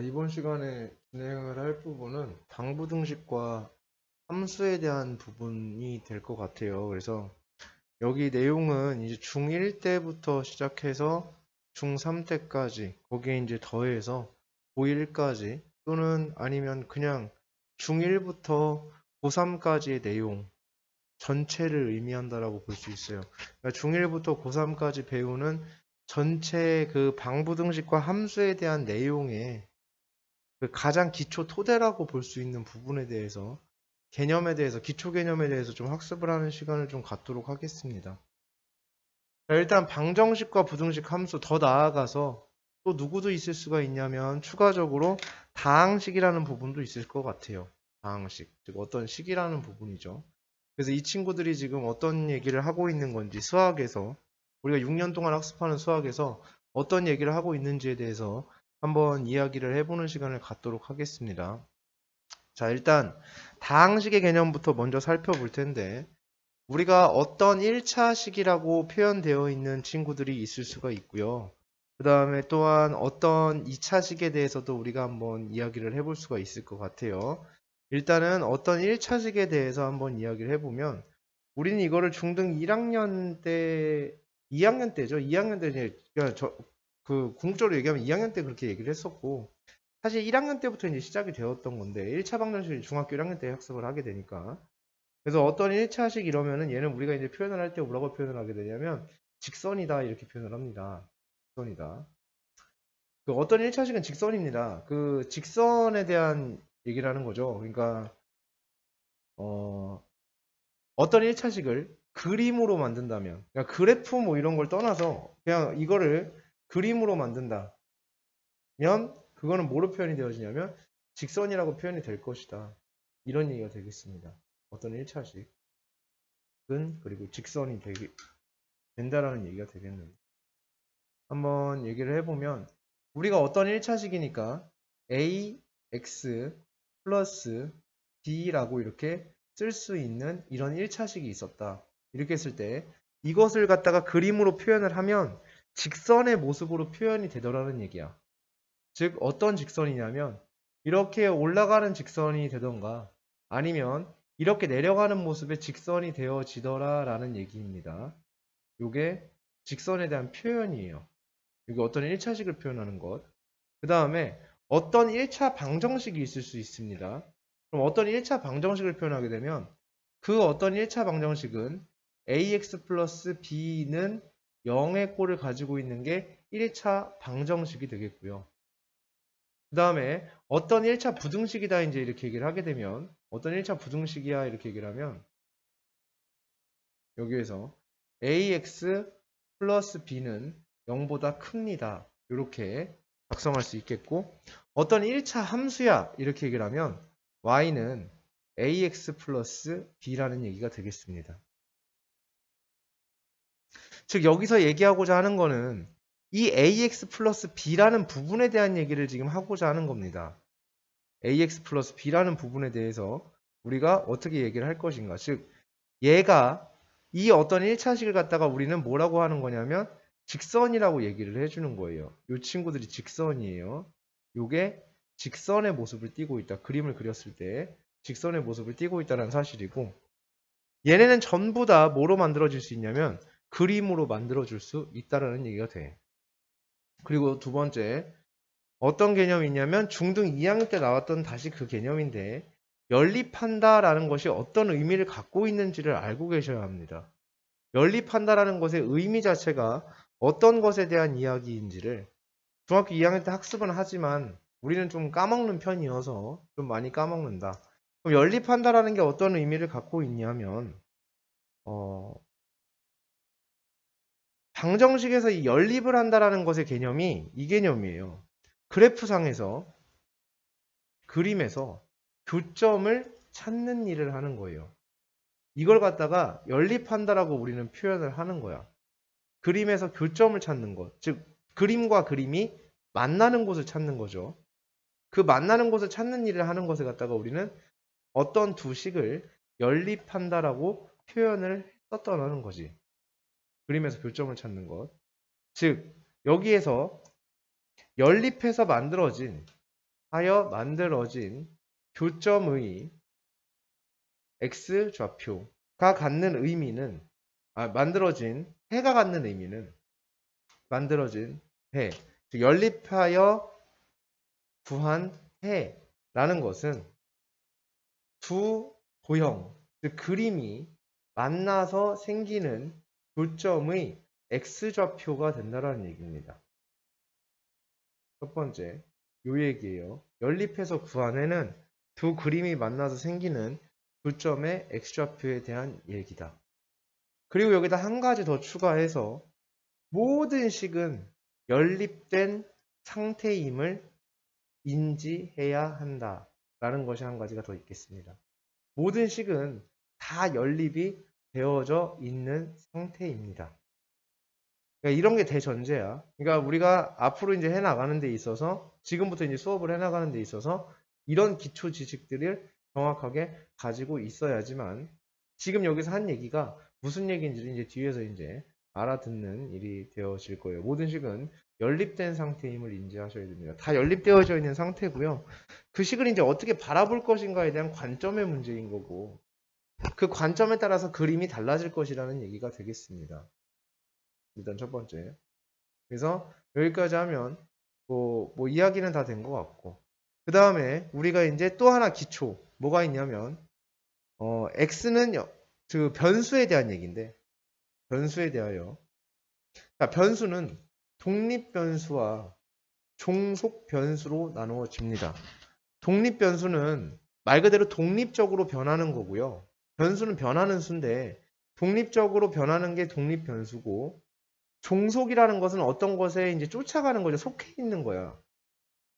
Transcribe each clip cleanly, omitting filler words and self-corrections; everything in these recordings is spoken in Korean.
이번 시간에 진행을 할 부분은 방부등식과 함수에 대한 부분이 될 것 같아요. 그래서 여기 내용은 이제 중1 때부터 시작해서 중3 때까지 거기에 이제 더해서 고1까지 또는 아니면 그냥 중1부터 고3까지의 내용 전체를 의미한다라고 볼 수 있어요. 그러니까 중1부터 고3까지 배우는 전체 그 방부등식과 함수에 대한 내용에 그 가장 기초 토대라고 볼 수 있는 부분에 대해서 개념에 대해서 기초 개념에 대해서 좀 학습을 하는 시간을 좀 갖도록 하겠습니다. 자, 일단 방정식과 부등식 함수 더 나아가서 또 누구도 있을 수가 있냐면 추가적으로 다항식이라는 부분도 있을 것 같아요. 다항식, 즉 어떤 식이라는 부분이죠. 그래서 이 친구들이 지금 어떤 얘기를 하고 있는 건지 수학에서 우리가 6년 동안 학습하는 수학에서 어떤 얘기를 하고 있는지에 대해서 한번 이야기를 해보는 시간을 갖도록 하겠습니다. 자, 일단 다항식의 개념부터 먼저 살펴볼 텐데 우리가 어떤 1차식이라고 표현되어 있는 친구들이 있을 수가 있고요. 그 다음에 또한 어떤 2차식에 대해서도 우리가 한번 이야기를 해볼 수가 있을 것 같아요. 일단은 어떤 1차식에 대해서 한번 이야기를 해보면 우리는 이거를 중등 1학년 때, 2학년 때죠. 2학년 때 이제 그러니까 그 궁극적으로 얘기하면 2학년 때 그렇게 얘기를 했었고 사실 1학년 때부터 이제 시작이 되었던 건데 1차 방정식을 중학교 1학년 때 학습을 하게 되니까 그래서 어떤 1차식 이러면은 얘는 우리가 이제 표현을 할 때 뭐라고 표현을 하게 되냐면 직선이다 이렇게 표현을 합니다. 직선이다. 그 어떤 1차식은 직선입니다. 그 직선에 대한 얘기를 하는 거죠. 그러니까 어, 어떤 1차식을 그림으로 만든다면 그러니까 그래프 뭐 이런 걸 떠나서 그냥 이거를 그림으로 만든다면 그거는 뭐로 표현이 되어지냐면 직선이라고 표현이 될 것이다. 이런 얘기가 되겠습니다. 어떤 1차식은 그리고 직선이 된다라는 얘기가 되겠는데 한번 얘기를 해보면 우리가 어떤 1차식이니까 a, x 플러스 b라고 이렇게 쓸 수 있는 이런 1차식이 있었다. 이렇게 했을 때 이것을 갖다가 그림으로 표현을 하면 직선의 모습으로 표현이 되더라는 얘기야. 즉 어떤 직선이냐면 이렇게 올라가는 직선이 되던가 아니면 이렇게 내려가는 모습의 직선이 되어지더라라는 얘기입니다. 이게 직선에 대한 표현이에요. 이게 어떤 1차식을 표현하는 것. 그 다음에 어떤 1차 방정식이 있을 수 있습니다. 그럼 어떤 1차 방정식을 표현하게 되면 그 어떤 1차 방정식은 ax 플러스 b는 0의 꼴을 가지고 있는 게 1차 방정식이 되겠고요. 그 다음에 어떤 1차 부등식이다 이제 이렇게 얘기를 하게 되면 어떤 1차 부등식이야 이렇게 얘기를 하면 여기에서 ax 플러스 b는 0보다 큽니다. 이렇게 작성할 수 있겠고 어떤 1차 함수야 이렇게 얘기를 하면 y는 ax 플러스 b라는 얘기가 되겠습니다. 즉 여기서 얘기하고자 하는 거는 이 ax 플러스 b라는 부분에 대한 얘기를 지금 하고자 하는 겁니다. ax 플러스 b라는 부분에 대해서 우리가 어떻게 얘기를 할 것인가. 즉 얘가 이 어떤 1차식을 갖다가 우리는 뭐라고 하는 거냐면 직선이라고 얘기를 해주는 거예요. 이 친구들이 직선이에요. 요게 직선의 모습을 띠고 있다. 그림을 그렸을 때 직선의 모습을 띠고 있다는 사실이고 얘네는 전부 다 뭐로 만들어질 수 있냐면 그림으로 만들어줄 수 있다라는 얘기가 돼. 그리고 두 번째 어떤 개념이 있냐면 중등 2학년 때 나왔던 다시 그 개념인데 연립한다라는 것이 어떤 의미를 갖고 있는지를 알고 계셔야 합니다. 연립한다라는 것의 의미 자체가 어떤 것에 대한 이야기인지를 중학교 2학년 때 학습은 하지만 우리는 좀 까먹는 편이어서 좀 많이 까먹는다. 그럼 연립한다라는 게 어떤 의미를 갖고 있냐면 방정식에서 이 연립을 한다라는 것의 개념이 이 개념이에요. 그래프상에서 그림에서 교점을 찾는 일을 하는 거예요. 이걸 갖다가 연립한다라고 우리는 표현을 하는 거야. 그림에서 교점을 찾는 것. 즉, 그림과 그림이 만나는 곳을 찾는 거죠. 그 만나는 곳을 찾는 일을 하는 것을 갖다가 우리는 어떤 두 식을 연립한다라고 표현을 썼다는 거지. 그림에서 교점을 찾는 것. 즉, 여기에서 연립해서 만들어진 하여 만들어진 교점의 x좌표가 갖는 의미는 만들어진 해가 갖는 의미는 만들어진 해, 즉 연립하여 구한 해라는 것은 두 도형, 즉 그림이 만나서 생기는 교점의 x좌표가 된다는 얘기입니다. 첫 번째, 요 얘기예요. 연립해서 구한 해는 두 그림이 만나서 생기는 교점의 x좌표에 대한 얘기다. 그리고 여기다 한 가지 더 추가해서 모든 식은 연립된 상태임을 인지해야 한다라는 것이 한 가지가 더 있겠습니다. 모든 식은 다 연립이 되어져 있는 상태입니다. 그러니까 이런 게 대전제야. 그러니까 우리가 앞으로 이제 해나가는 데 있어서 지금부터 이제 수업을 해나가는 데 있어서 이런 기초 지식들을 정확하게 가지고 있어야지만 지금 여기서 한 얘기가 무슨 얘기인지를 이제 뒤에서 이제 알아듣는 일이 되어질 거예요. 모든 식은 연립된 상태임을 인지하셔야 됩니다. 다 연립되어져 있는 상태고요. 그 식을 이제 어떻게 바라볼 것인가에 대한 관점의 문제인 거고 그 관점에 따라서 그림이 달라질 것이라는 얘기가 되겠습니다. 일단 첫 번째. 그래서 여기까지 하면 뭐 이야기는 다 된 것 같고 그 다음에 우리가 이제 또 하나 기초 뭐가 있냐면 x는 그 변수에 대한 얘기인데 변수에 대하여 변수는 독립변수와 종속변수로 나누어집니다. 독립변수는 말 그대로 독립적으로 변하는 거고요. 변수는 변하는 수인데 독립적으로 변하는 게 독립변수고 종속이라는 것은 어떤 것에 이제 쫓아가는 거죠. 속해 있는 거야.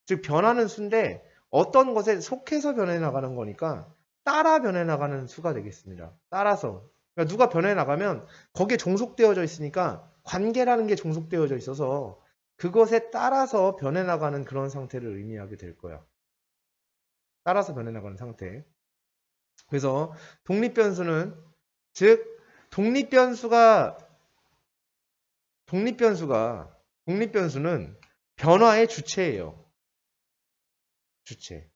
즉 변하는 수인데 어떤 것에 속해서 변해 나가는 거니까 따라 변해 나가는 수가 되겠습니다. 따라서 그러니까 누가 변해 나가면 거기에 종속되어져 있으니까 관계라는 게 종속되어져 있어서 그것에 따라서 변해 나가는 그런 상태를 의미하게 될 거야. 따라서 변해 나가는 상태. 그래서 독립변수는 즉 독립변수는 변화의 주체예요. 주체.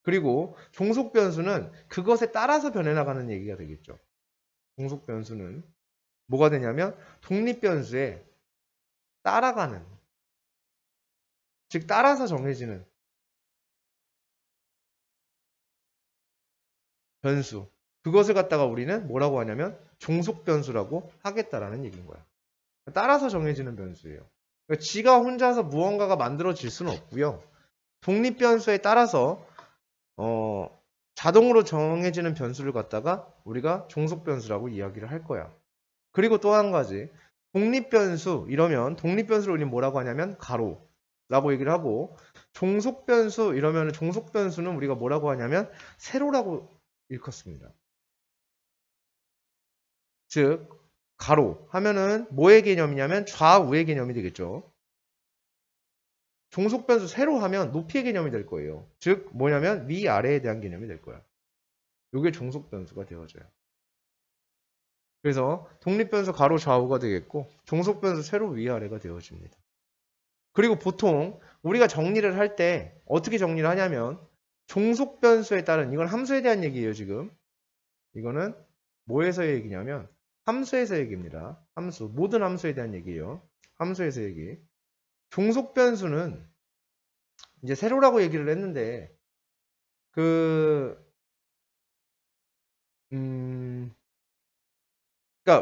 그리고 종속변수는 그것에 따라서 변해나가는 얘기가 되겠죠. 종속변수는 뭐가 되냐면 독립변수에 따라가는, 즉 따라서 정해지는 변수. 그것을 갖다가 우리는 뭐라고 하냐면 종속변수라고 하겠다라는 얘기인 거야. 따라서 정해지는 변수예요. 그러니까 지가 혼자서 무언가가 만들어질 수는 없고요. 독립변수에 따라서 자동으로 정해지는 변수를 갖다가 우리가 종속변수라고 이야기를 할 거야. 그리고 또 한 가지 독립변수 이러면 독립변수를 우리는 뭐라고 하냐면 가로라고 얘기를 하고 종속변수 이러면 종속변수는 우리가 뭐라고 하냐면 세로라고 일컫습니다. 즉 가로 하면은 뭐의 개념이냐면 좌우의 개념이 되겠죠. 종속변수 세로 하면 높이의 개념이 될 거예요. 즉 뭐냐면 위아래에 대한 개념이 될 거야. 이게 종속변수가 되어져요. 그래서 독립변수 가로 좌우가 되겠고 종속변수 세로 위아래가 되어집니다. 그리고 보통 우리가 정리를 할 때 어떻게 정리를 하냐면 종속변수에 따른 이건 함수에 대한 얘기예요 지금. 이거는 뭐에서의 얘기냐면 함수에서 얘기입니다. 함수 모든 함수에 대한 얘기예요. 함수에서 얘기. 종속변수는 이제 세로라고 얘기를 했는데 그러니까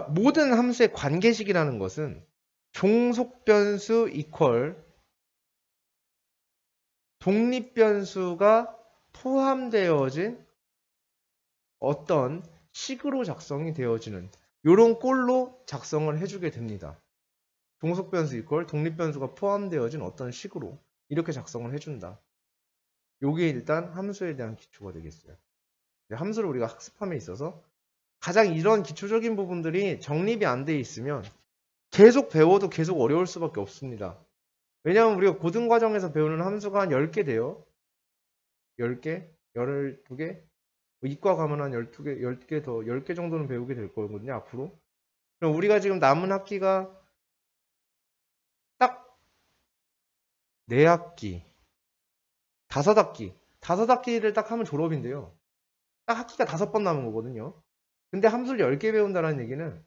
모든 함수의 관계식이라는 것은 종속변수 이퀄 독립변수가 포함되어진 어떤 식으로 작성이 되어지는 이런 꼴로 작성을 해주게 됩니다. 종속변수 이퀄 독립변수가 포함되어진 어떤 식으로 이렇게 작성을 해준다. 이게 일단 함수에 대한 기초가 되겠어요. 함수를 우리가 학습함에 있어서 가장 이런 기초적인 부분들이 정립이 안 돼 있으면 계속 배워도 계속 어려울 수밖에 없습니다. 왜냐하면 우리가 고등과정에서 배우는 함수가 한 10개 돼요. 10개? 12개? 이과 가면 한 12개, 10개 더, 10개 정도는 배우게 될 거거든요, 앞으로. 그럼 우리가 지금 남은 학기가 딱 4학기, 5학기. 5학기를 딱 하면 졸업인데요. 딱 학기가 5번 남은 거거든요. 근데 함수를 10개 배운다는 얘기는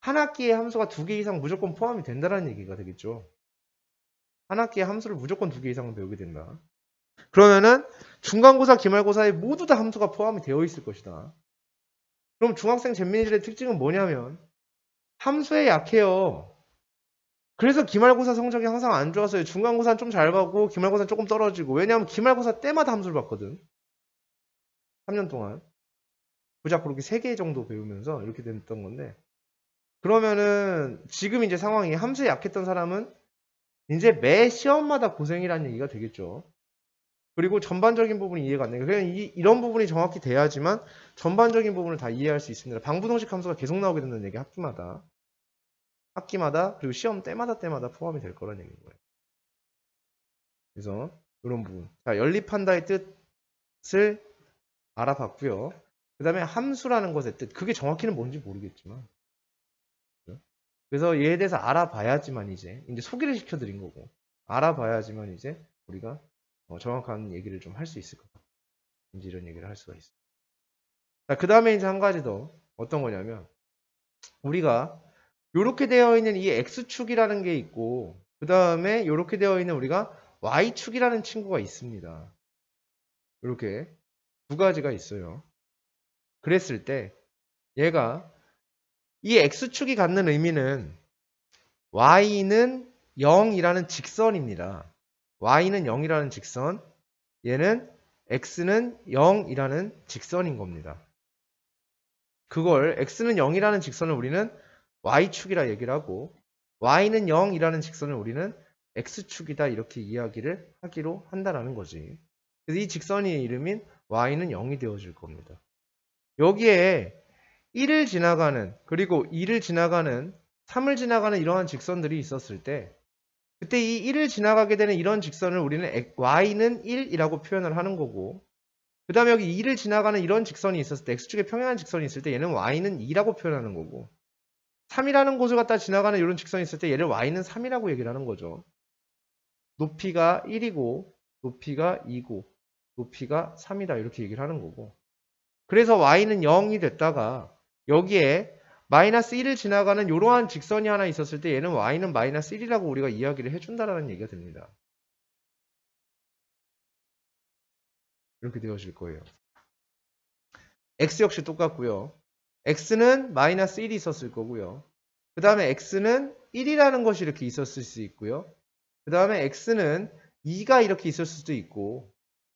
한 학기에 함수가 2개 이상 무조건 포함이 된다는 얘기가 되겠죠. 한 학기에 함수를 무조건 2개 이상은 배우게 된다. 그러면은 중간고사, 기말고사에 모두 다 함수가 포함이 되어 있을 것이다. 그럼 중학생 잼민이들의 특징은 뭐냐면 함수에 약해요. 그래서 기말고사 성적이 항상 안 좋았어요. 중간고사는 좀 잘 가고 기말고사는 조금 떨어지고. 왜냐하면 기말고사 때마다 함수를 봤거든. 3년 동안. 고작 그렇게 3개 정도 배우면서 이렇게 됐던 건데. 그러면은 지금 이제 상황이 함수에 약했던 사람은 이제 매 시험마다 고생이라는 얘기가 되겠죠. 그리고 전반적인 부분이 이해가 안 돼요. 그냥 이런 부분이 정확히 돼야지만 전반적인 부분을 다 이해할 수 있습니다. 방부동식 함수가 계속 나오게 된다는 얘기 학기마다. 학기마다 그리고 시험 때마다 포함이 될 거라는 얘기인 거예요. 그래서 이런 부분. 자, 연립한다의 뜻을 알아봤고요. 그 다음에 함수라는 것의 뜻. 그게 정확히는 뭔지 모르겠지만. 그래서 얘에 대해서 알아봐야지만 이제 소개를 시켜드린 거고. 알아봐야지만 이제 우리가 정확한 얘기를 좀 할 수 있을 것 같아요. 이제 이런 얘기를 할 수가 있어요. 자, 그 다음에 이제 한 가지 더. 어떤 거냐면 우리가 이렇게 되어 있는 이 X축이라는 게 있고 그 다음에 이렇게 되어 있는 우리가 Y축이라는 친구가 있습니다. 이렇게 두 가지가 있어요. 그랬을 때 얘가 이 X축이 갖는 의미는 Y는 0이라는 직선입니다. Y는 0이라는 직선, 얘는 X는 0이라는 직선인 겁니다. 그걸 X는 0이라는 직선을 우리는 Y축이라 얘기를 하고 Y는 0이라는 직선을 우리는 X축이다 이렇게 이야기를 하기로 한다라는 거지. 그래서 이 직선의 이름인 Y는 0이 되어질 겁니다. 여기에 1을 지나가는 그리고 2를 지나가는 3을 지나가는 이러한 직선들이 있었을 때 그때 이 1을 지나가게 되는 이런 직선을 우리는 Y는 1이라고 표현을 하는 거고 그 다음에 여기 2를 지나가는 이런 직선이 있었을 때 X축에 평행한 직선이 있을 때 얘는 Y는 2라고 표현하는 거고 3이라는 곳을 갖다 지나가는 이런 직선이 있을 때 얘를 Y는 3이라고 얘기를 하는 거죠. 높이가 1이고 높이가 2고 높이가 3이다 이렇게 얘기를 하는 거고 그래서 Y는 0이 됐다가 여기에 마이너스 1을 지나가는 이러한 직선이 하나 있었을 때 얘는 Y는 마이너스 1이라고 우리가 이야기를 해준다라는 얘기가 됩니다. 이렇게 되어질 거예요. X 역시 똑같고요. X는 마이너스 1이 있었을 거고요. 그 다음에 X는 1이라는 것이 이렇게 있었을 수 있고요. 그 다음에 X는 2가 이렇게 있을 수도 있고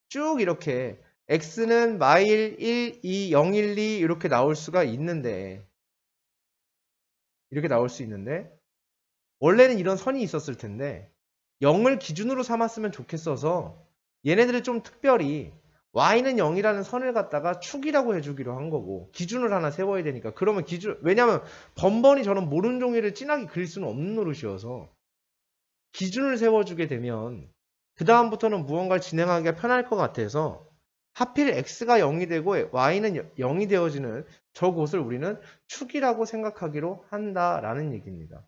쭉 이렇게 X는 마일 1, 2, 0, 1, 2 이렇게 나올 수가 있는데 이렇게 나올 수 있는데 원래는 이런 선이 있었을 텐데 0을 기준으로 삼았으면 좋겠어서 얘네들을 좀 특별히 y는 0이라는 선을 갖다가 축이라고 해주기로 한 거고 기준을 하나 세워야 되니까 그러면 왜냐하면 번번이 저런 모른 종이를 진하게 그릴 수는 없는 노릇이어서 기준을 세워주게 되면 그 다음부터는 무언가를 진행하기가 편할 것 같아서 하필 x가 0이 되고 y는 0이 되어지는 저곳을 우리는 축이라고 생각하기로 한다라는 얘기입니다.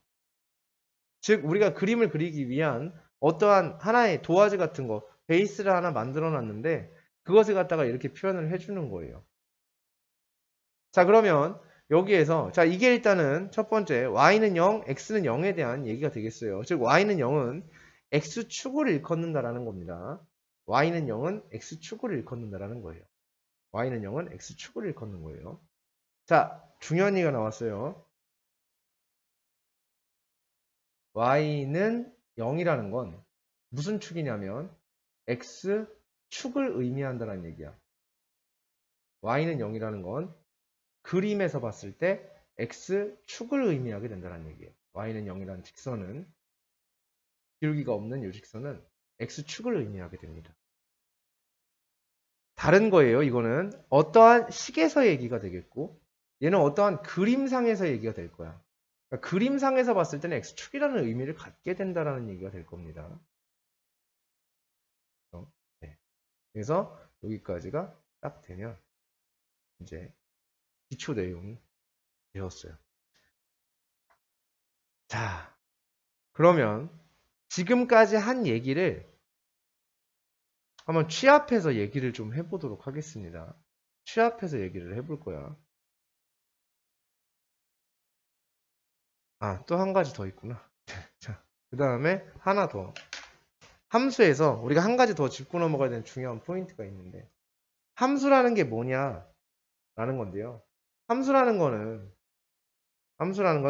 즉 우리가 그림을 그리기 위한 어떠한 하나의 도화지 같은 거 베이스를 하나 만들어 놨는데 그것을 갖다가 이렇게 표현을 해주는 거예요. 자 그러면 여기에서 자 이게 일단은 첫 번째 y는 0, x는 0에 대한 얘기가 되겠어요. 즉 y는 0은 x축을 일컫는다라는 겁니다. y는 0은 x축을 일컫는다라는 거예요. y는 0은 x축을 일컫는 거예요. 자 중요한 얘기가 나왔어요. y는 0이라는 건 무슨 축이냐면 x축을 의미한다는 얘기야. y는 0이라는 건 그림에서 봤을 때 x축을 의미하게 된다는 얘기예요. y는 0이라는 직선은 기울기가 없는 이 직선은 x축을 의미하게 됩니다. 다른 거예요. 이거는 어떠한 식에서 얘기가 되겠고 얘는 어떠한 그림상에서 얘기가 될 거야. 그러니까 그림상에서 봤을 때는 x축이라는 의미를 갖게 된다는 얘기가 될 겁니다. 네. 그래서 여기까지가 딱 되면 이제 기초 내용이 되었어요. 자, 그러면 지금까지 한 얘기를 한번 취합해서 얘기를 좀 해보도록 하겠습니다. 취합해서 얘기를 해볼 거야. 아, 또 한 가지 더 있구나. 자, 그 다음에 하나 더. 함수에서 우리가 한 가지 더 짚고 넘어가야 되는 중요한 포인트가 있는데, 함수라는 게 뭐냐라는 건데요. 함수라는 건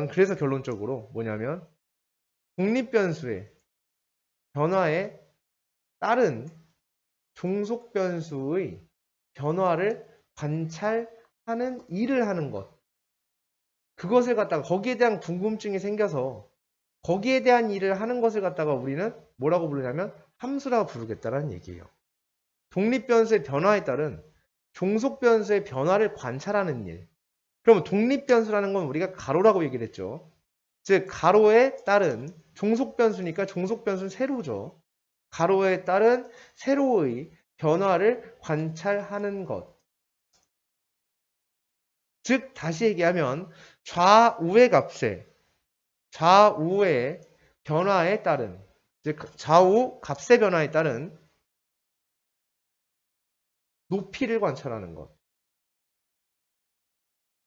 그래서 결론적으로 뭐냐면 독립변수의 변화에 따른 종속변수의 변화를 관찰하는 일을 하는 것. 그것을 갖다가 거기에 대한 궁금증이 생겨서 거기에 대한 일을 하는 것을 갖다가 우리는 뭐라고 부르냐면 함수라고 부르겠다라는 얘기예요. 독립변수의 변화에 따른 종속변수의 변화를 관찰하는 일. 그러면 독립변수라는 건 우리가 가로라고 얘기를 했죠. 즉 가로에 따른 종속변수니까 종속변수는 세로죠. 가로에 따른 세로의 변화를 관찰하는 것. 즉 다시 얘기하면 좌우의 변화에 따른, 즉 좌우 값의 변화에 따른 높이를 관찰하는 것.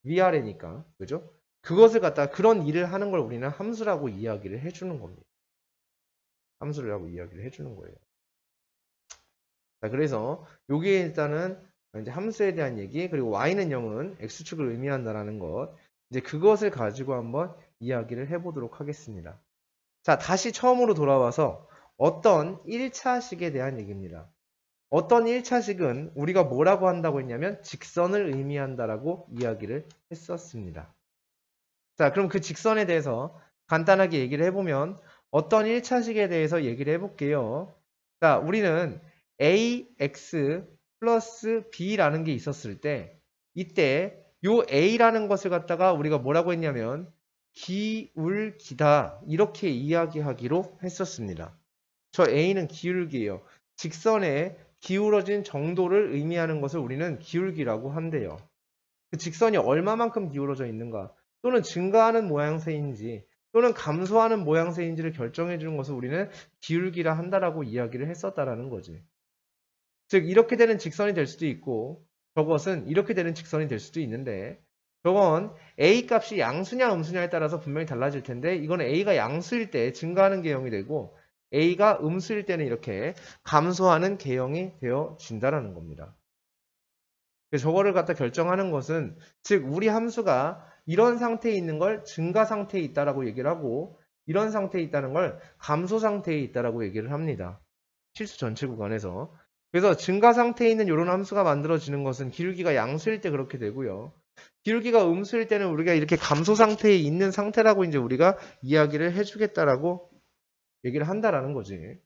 위아래니까, 그죠? 그것을 갖다가 그런 일을 하는 걸 우리는 함수라고 이야기를 해주는 겁니다. 함수라고 이야기를 해주는 거예요. 자, 그래서 요게 일단은 이제 함수에 대한 얘기, 그리고 y는 0은 x축을 의미한다라는 것, 이제 그것을 가지고 한번 이야기를 해보도록 하겠습니다. 자, 다시 처음으로 돌아와서 어떤 1차식에 대한 얘기입니다. 어떤 1차식은 우리가 뭐라고 한다고 했냐면 직선을 의미한다라고 이야기를 했었습니다. 자, 그럼 그 직선에 대해서 간단하게 얘기를 해보면 어떤 1차식에 대해서 얘기를 해볼게요. 자, 우리는 ax 플러스 b라는 게 있었을 때 이때 요 a라는 것을 갖다가 우리가 뭐라고 했냐면 기울기다 이렇게 이야기하기로 했었습니다. 저 a는 기울기예요. 직선에 기울어진 정도를 의미하는 것을 우리는 기울기라고 한대요. 그 직선이 얼마만큼 기울어져 있는가 또는 증가하는 모양새인지 또는 감소하는 모양새인지를 결정해 주는 것을 우리는 기울기라 한다라고 이야기를 했었다라는 거지. 즉 이렇게 되는 직선이 될 수도 있고 저것은 이렇게 되는 직선이 될 수도 있는데 저건 a 값이 양수냐 음수냐에 따라서 분명히 달라질 텐데 이거는 a가 양수일 때 증가하는 개형이 되고 a가 음수일 때는 이렇게 감소하는 개형이 되어진다라는 겁니다. 그래서 저거를 갖다 결정하는 것은 즉 우리 함수가 이런 상태에 있는 걸 증가 상태에 있다라고 얘기를 하고 이런 상태에 있다는 걸 감소 상태에 있다라고 얘기를 합니다. 실수 전체 구간에서. 그래서 증가 상태에 있는 이런 함수가 만들어지는 것은 기울기가 양수일 때 그렇게 되고요. 기울기가 음수일 때는 우리가 이렇게 감소 상태에 있는 상태라고 이제 우리가 이야기를 해주겠다라고 얘기를 한다라는 거지.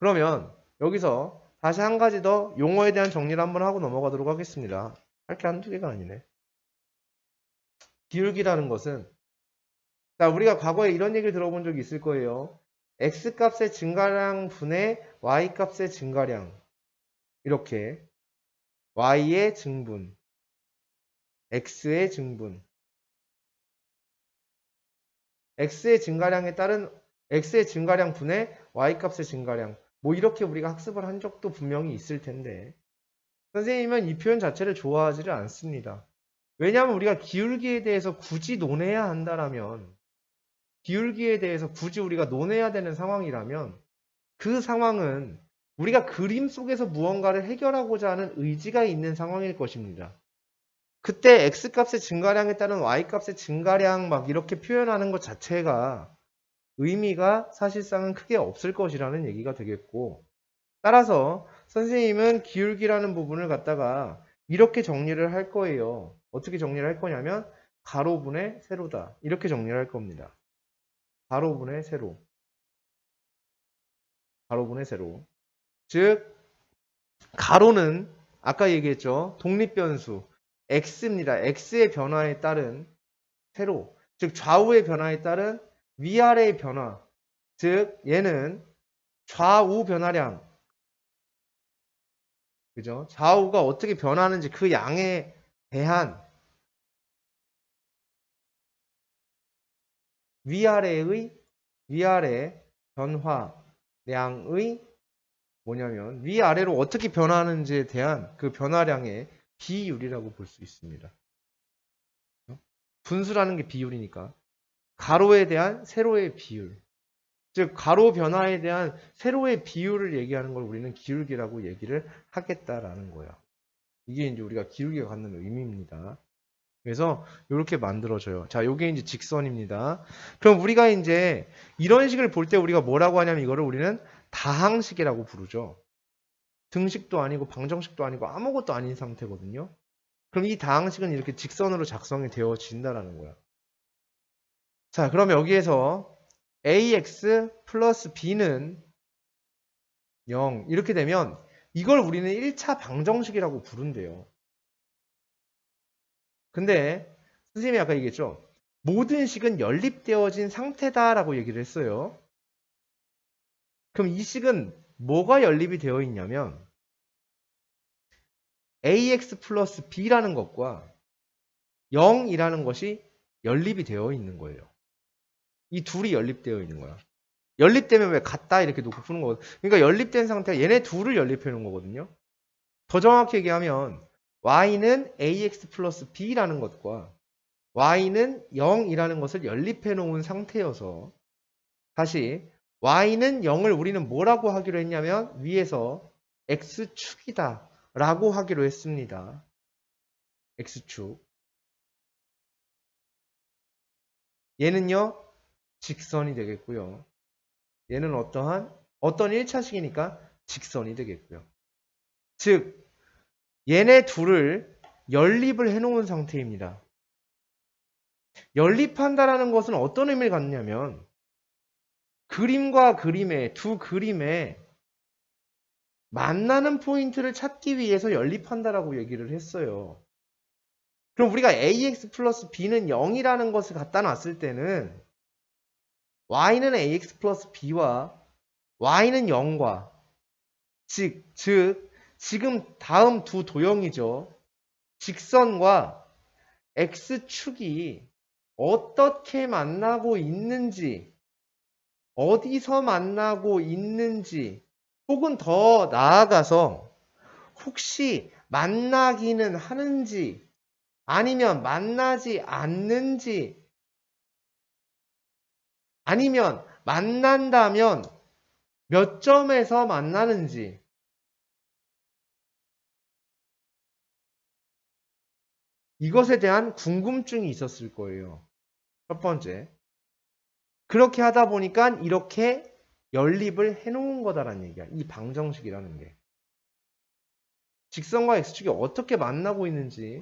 그러면 여기서 다시 한 가지 더 용어에 대한 정리를 한번 하고 넘어가도록 하겠습니다. 할 게 한두 개가 아니네. 기울기라는 것은 자, 우리가 과거에 이런 얘기를 들어본 적이 있을 거예요. x값의 증가량 분의 y값의 증가량 이렇게 y의 증분 x의 증분 x의 증가량에 따른 x의 증가량 분의 y값의 증가량 뭐 이렇게 우리가 학습을 한 적도 분명히 있을 텐데 선생님은 이 표현 자체를 좋아하지를 않습니다. 왜냐하면 우리가 기울기에 대해서 굳이 논해야 한다라면 기울기에 대해서 굳이 우리가 논해야 되는 상황이라면 그 상황은 우리가 그림 속에서 무언가를 해결하고자 하는 의지가 있는 상황일 것입니다. 그때 x값의 증가량에 따른 y값의 증가량 막 이렇게 표현하는 것 자체가 의미가 사실상은 크게 없을 것이라는 얘기가 되겠고 따라서 선생님은 기울기라는 부분을 갖다가 이렇게 정리를 할 거예요. 어떻게 정리를 할 거냐면 가로분의 세로다. 이렇게 정리를 할 겁니다. 가로분의 세로. 가로분의 세로. 즉 가로는 아까 얘기했죠. 독립변수 x입니다. x의 변화에 따른 세로. 즉 좌우의 변화에 따른 위아래의 변화. 즉 얘는 좌우 변화량. 그죠? 좌우가 어떻게 변하는지 그 양에 대한 위아래 변화량의 뭐냐면 위아래로 어떻게 변화하는지에 대한 그 변화량의 비율이라고 볼 수 있습니다. 분수라는 게 비율이니까 가로에 대한 세로의 비율, 즉 가로 변화에 대한 세로의 비율을 얘기하는 걸 우리는 기울기라고 얘기를 하겠다라는 거예요. 이게 이제 우리가 기울기가 갖는 의미입니다. 그래서 이렇게 만들어져요. 자, 요게 이제 직선입니다. 그럼 우리가 이제 이런 식을 볼 때 우리가 뭐라고 하냐면 이거를 우리는 다항식이라고 부르죠. 등식도 아니고 방정식도 아니고 아무것도 아닌 상태거든요. 그럼 이 다항식은 이렇게 직선으로 작성이 되어진다라는 거야. 자, 그럼 여기에서 ax 플러스 b는 0 이렇게 되면 이걸 우리는 1차 방정식이라고 부른대요. 근데 선생님이 아까 얘기했죠. 모든 식은 연립되어진 상태다라고 얘기를 했어요. 그럼 이 식은 뭐가 연립이 되어 있냐면 ax 플러스 b라는 것과 0이라는 것이 연립이 되어 있는 거예요. 이 둘이 연립되어 있는 거야. 연립되면 왜 같다 이렇게 놓고 푸는 거거든. 그러니까 연립된 상태가 얘네 둘을 연립해 놓은 거거든요. 더 정확히 얘기하면 y는 ax 플러스 b라는 것과 y는 0이라는 것을 연립해 놓은 상태여서 다시 y는 0을 우리는 뭐라고 하기로 했냐면 위에서 x축이다 라고 하기로 했습니다. x축. 얘는요 직선이 되겠고요. 얘는 어떤 1차식이니까 직선이 되겠고요. 즉 얘네 둘을 연립을 해놓은 상태입니다. 연립한다라는 것은 어떤 의미를 갖느냐면 그림과 그림의 두 그림에 만나는 포인트를 찾기 위해서 연립한다라고 얘기를 했어요. 그럼 우리가 ax 플러스 b는 0이라는 것을 갖다 놨을 때는 y는 ax 플러스 b와 y는 0과 즉 지금 다음 두 도형이죠. 직선과 x축이 어떻게 만나고 있는지 어디서 만나고 있는지 혹은 더 나아가서 혹시 만나기는 하는지 아니면 만나지 않는지 아니면 만난다면 몇 점에서 만나는지 이것에 대한 궁금증이 있었을 거예요. 첫 번째. 그렇게 하다 보니까 이렇게 연립을 해놓은 거다라는 얘기야. 이 방정식이라는 게. 직선과 x축이 어떻게 만나고 있는지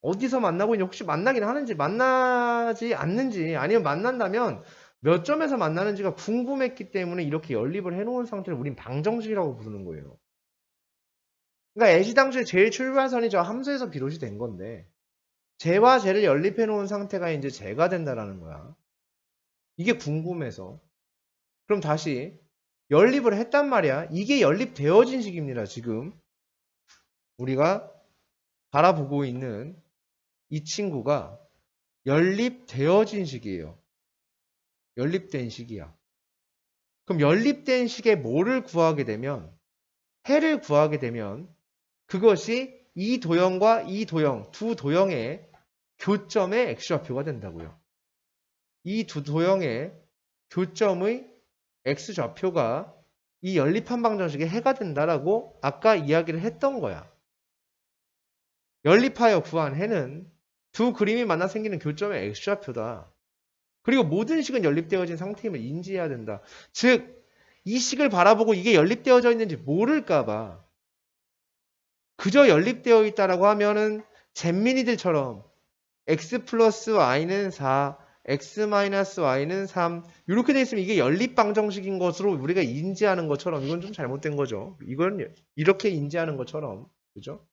어디서 만나고 있는지 혹시 만나긴 하는지 만나지 않는지 아니면 만난다면 몇 점에서 만나는지가 궁금했기 때문에 이렇게 연립을 해놓은 상태를 우린 방정식이라고 부르는 거예요. 그러니까 애시당초에 제일 출발선이 저 함수에서 비롯이 된 건데 쟤와 쟤를 연립해 놓은 상태가 이제 쟤가 된다라는 거야. 이게 궁금해서. 그럼 다시 연립을 했단 말이야. 이게 연립되어진 식입니다. 지금 우리가 바라보고 있는 이 친구가 연립되어진 식이에요. 연립된 식이야. 그럼 연립된 식에 뭐를 구하게 되면 해를 구하게 되면 그것이 이 도형과 이 도형 두 도형의 교점의 x좌표가 된다고요. 이 두 도형의 교점의 x좌표가 이 연립한 방정식의 해가 된다라고 아까 이야기를 했던 거야. 연립하여 구한 해는 두 그림이 만나 생기는 교점의 x좌표다. 그리고 모든 식은 연립되어진 상태임을 인지해야 된다. 즉, 이 식을 바라보고 이게 연립되어져 있는지 모를까봐 그저 연립되어 있다라고 하면은 잼민이들처럼 x 플러스 y는 4, x 마이너스 y는 3 이렇게 돼 있으면 이게 연립 방정식인 것으로 우리가 인지하는 것처럼 이건 좀 잘못된 거죠. 이건 이렇게 인지하는 것처럼 그죠?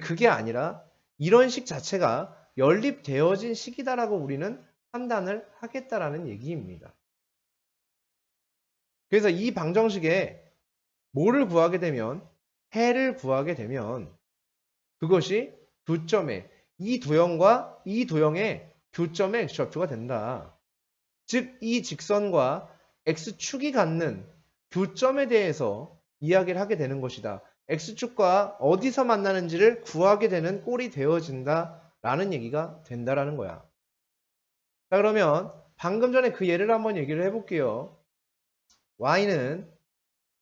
그게 아니라 이런 식 자체가 연립되어진 식이다라고 우리는 판단을 하겠다라는 얘기입니다. 그래서 이 방정식에 뭐를 구하게 되면 해를 구하게 되면 그것이 교점의 이 도형과 이 도형의 교점의 x좌표가 된다. 즉 이 직선과 x축이 갖는 교점에 대해서 이야기를 하게 되는 것이다. x축과 어디서 만나는지를 구하게 되는 꼴이 되어진다 라는 얘기가 된다라는 거야. 자, 그러면 방금 전에 그 예를 한번 얘기를 해볼게요. y는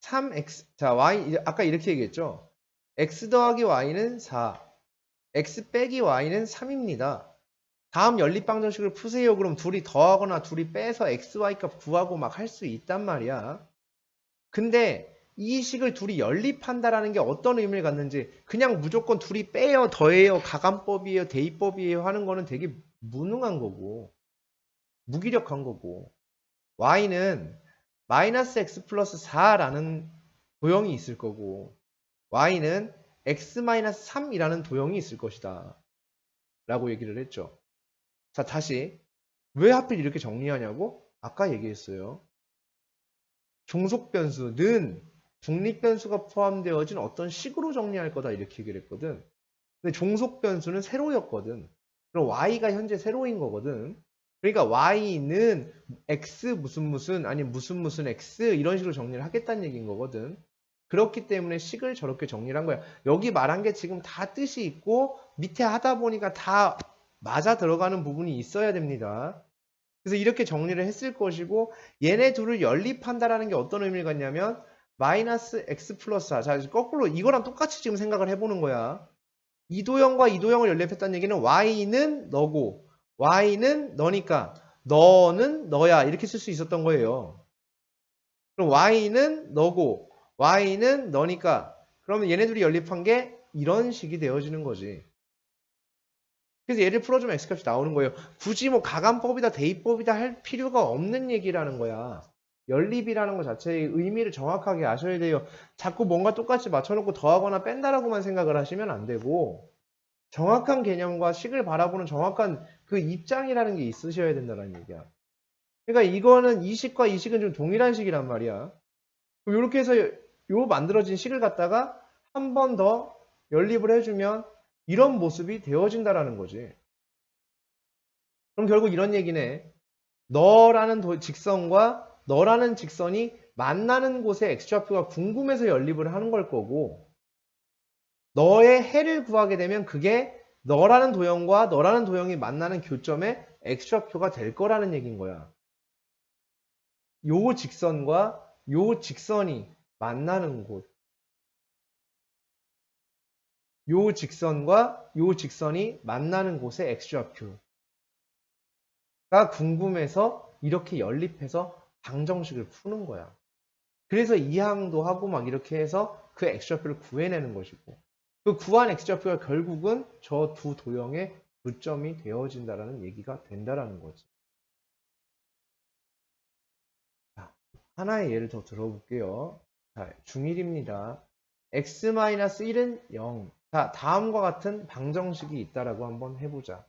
3x, 자, y, 아까 이렇게 얘기했죠. x 더하기 y는 4, x 빼기 y는 3입니다. 다음 연립방정식을 푸세요. 그럼 둘이 더하거나 둘이 빼서 xy 값 구하고 막 할 수 있단 말이야. 근데 이 식을 둘이 연립한다라는 게 어떤 의미를 갖는지, 그냥 무조건 둘이 빼요, 더해요, 가감법이에요, 대입법이에요 하는 거는 되게 무능한 거고 무기력한 거고, y는 마이너스 x 플러스 4라는 도형이 있을 거고 y는 x 마이너스 3이라는 도형이 있을 것이다 라고 얘기를 했죠. 자, 다시 왜 하필 이렇게 정리하냐고? 아까 얘기했어요. 종속변수는 중립변수가 포함되어진 어떤 식으로 정리할 거다 이렇게 얘기를 했거든. 근데 종속변수는 세로였거든. 그럼 y가 현재 세로인 거거든. 그러니까 y는 x 무슨 아니 무슨 x 이런 식으로 정리를 하겠다는 얘기인 거거든. 그렇기 때문에 식을 저렇게 정리를 한 거야. 여기 말한 게 지금 다 뜻이 있고 밑에 하다 보니까 다 맞아 들어가는 부분이 있어야 됩니다. 그래서 이렇게 정리를 했을 것이고, 얘네 둘을 연립한다라는 게 어떤 의미를 갖냐면 마이너스 x 플러스 4. 자, 거꾸로 이거랑 똑같이 지금 생각을 해보는 거야. 이도형과 이도형을 연립했다는 얘기는 y는 너고 y는 너니까 너는 너야 이렇게 쓸 수 있었던 거예요. 그럼 y는 너고 y는 너니까 그러면 얘네들이 연립한 게 이런 식이 되어지는 거지. 그래서 얘를 풀어주면 x값이 나오는 거예요. 굳이 뭐 가감법이다 대입법이다 할 필요가 없는 얘기라는 거야. 연립이라는 것 자체의 의미를 정확하게 아셔야 돼요. 자꾸 뭔가 똑같이 맞춰놓고 더하거나 뺀다라고만 생각을 하시면 안 되고, 정확한 개념과 식을 바라보는 정확한 그 입장이라는 게 있으셔야 된다는 얘기야. 그러니까 이거는 이 식과 이 식은 좀 동일한 식이란 말이야. 그럼 이렇게 해서 요 만들어진 식을 갖다가 한 번 더 연립을 해주면 이런 모습이 되어진다라는 거지. 그럼 결국 이런 얘기네. 너라는 직선과 너라는 직선이 만나는 곳의 x좌표가 궁금해서 연립을 하는 걸 거고, 너의 해를 구하게 되면 그게 너라는 도형과 너라는 도형이 만나는 교점의 x좌표가 될 거라는 얘기인 거야. 요 직선과 요 직선이 만나는 곳, 요 직선과 요 직선이 만나는 곳의 x좌표가 궁금해서 이렇게 연립해서 방정식을 푸는 거야. 그래서 이항도 하고 막 이렇게 해서 그 x좌표를 구해내는 것이고, 그 구한 x좌표가 결국은 저 두 도형의 교점이 되어진다라는 얘기가 된다라는 거지. 자, 하나의 예를 더 들어볼게요. 자, 중1입니다. x-1은 0. 자, 다음과 같은 방정식이 있다라고 한번 해보자.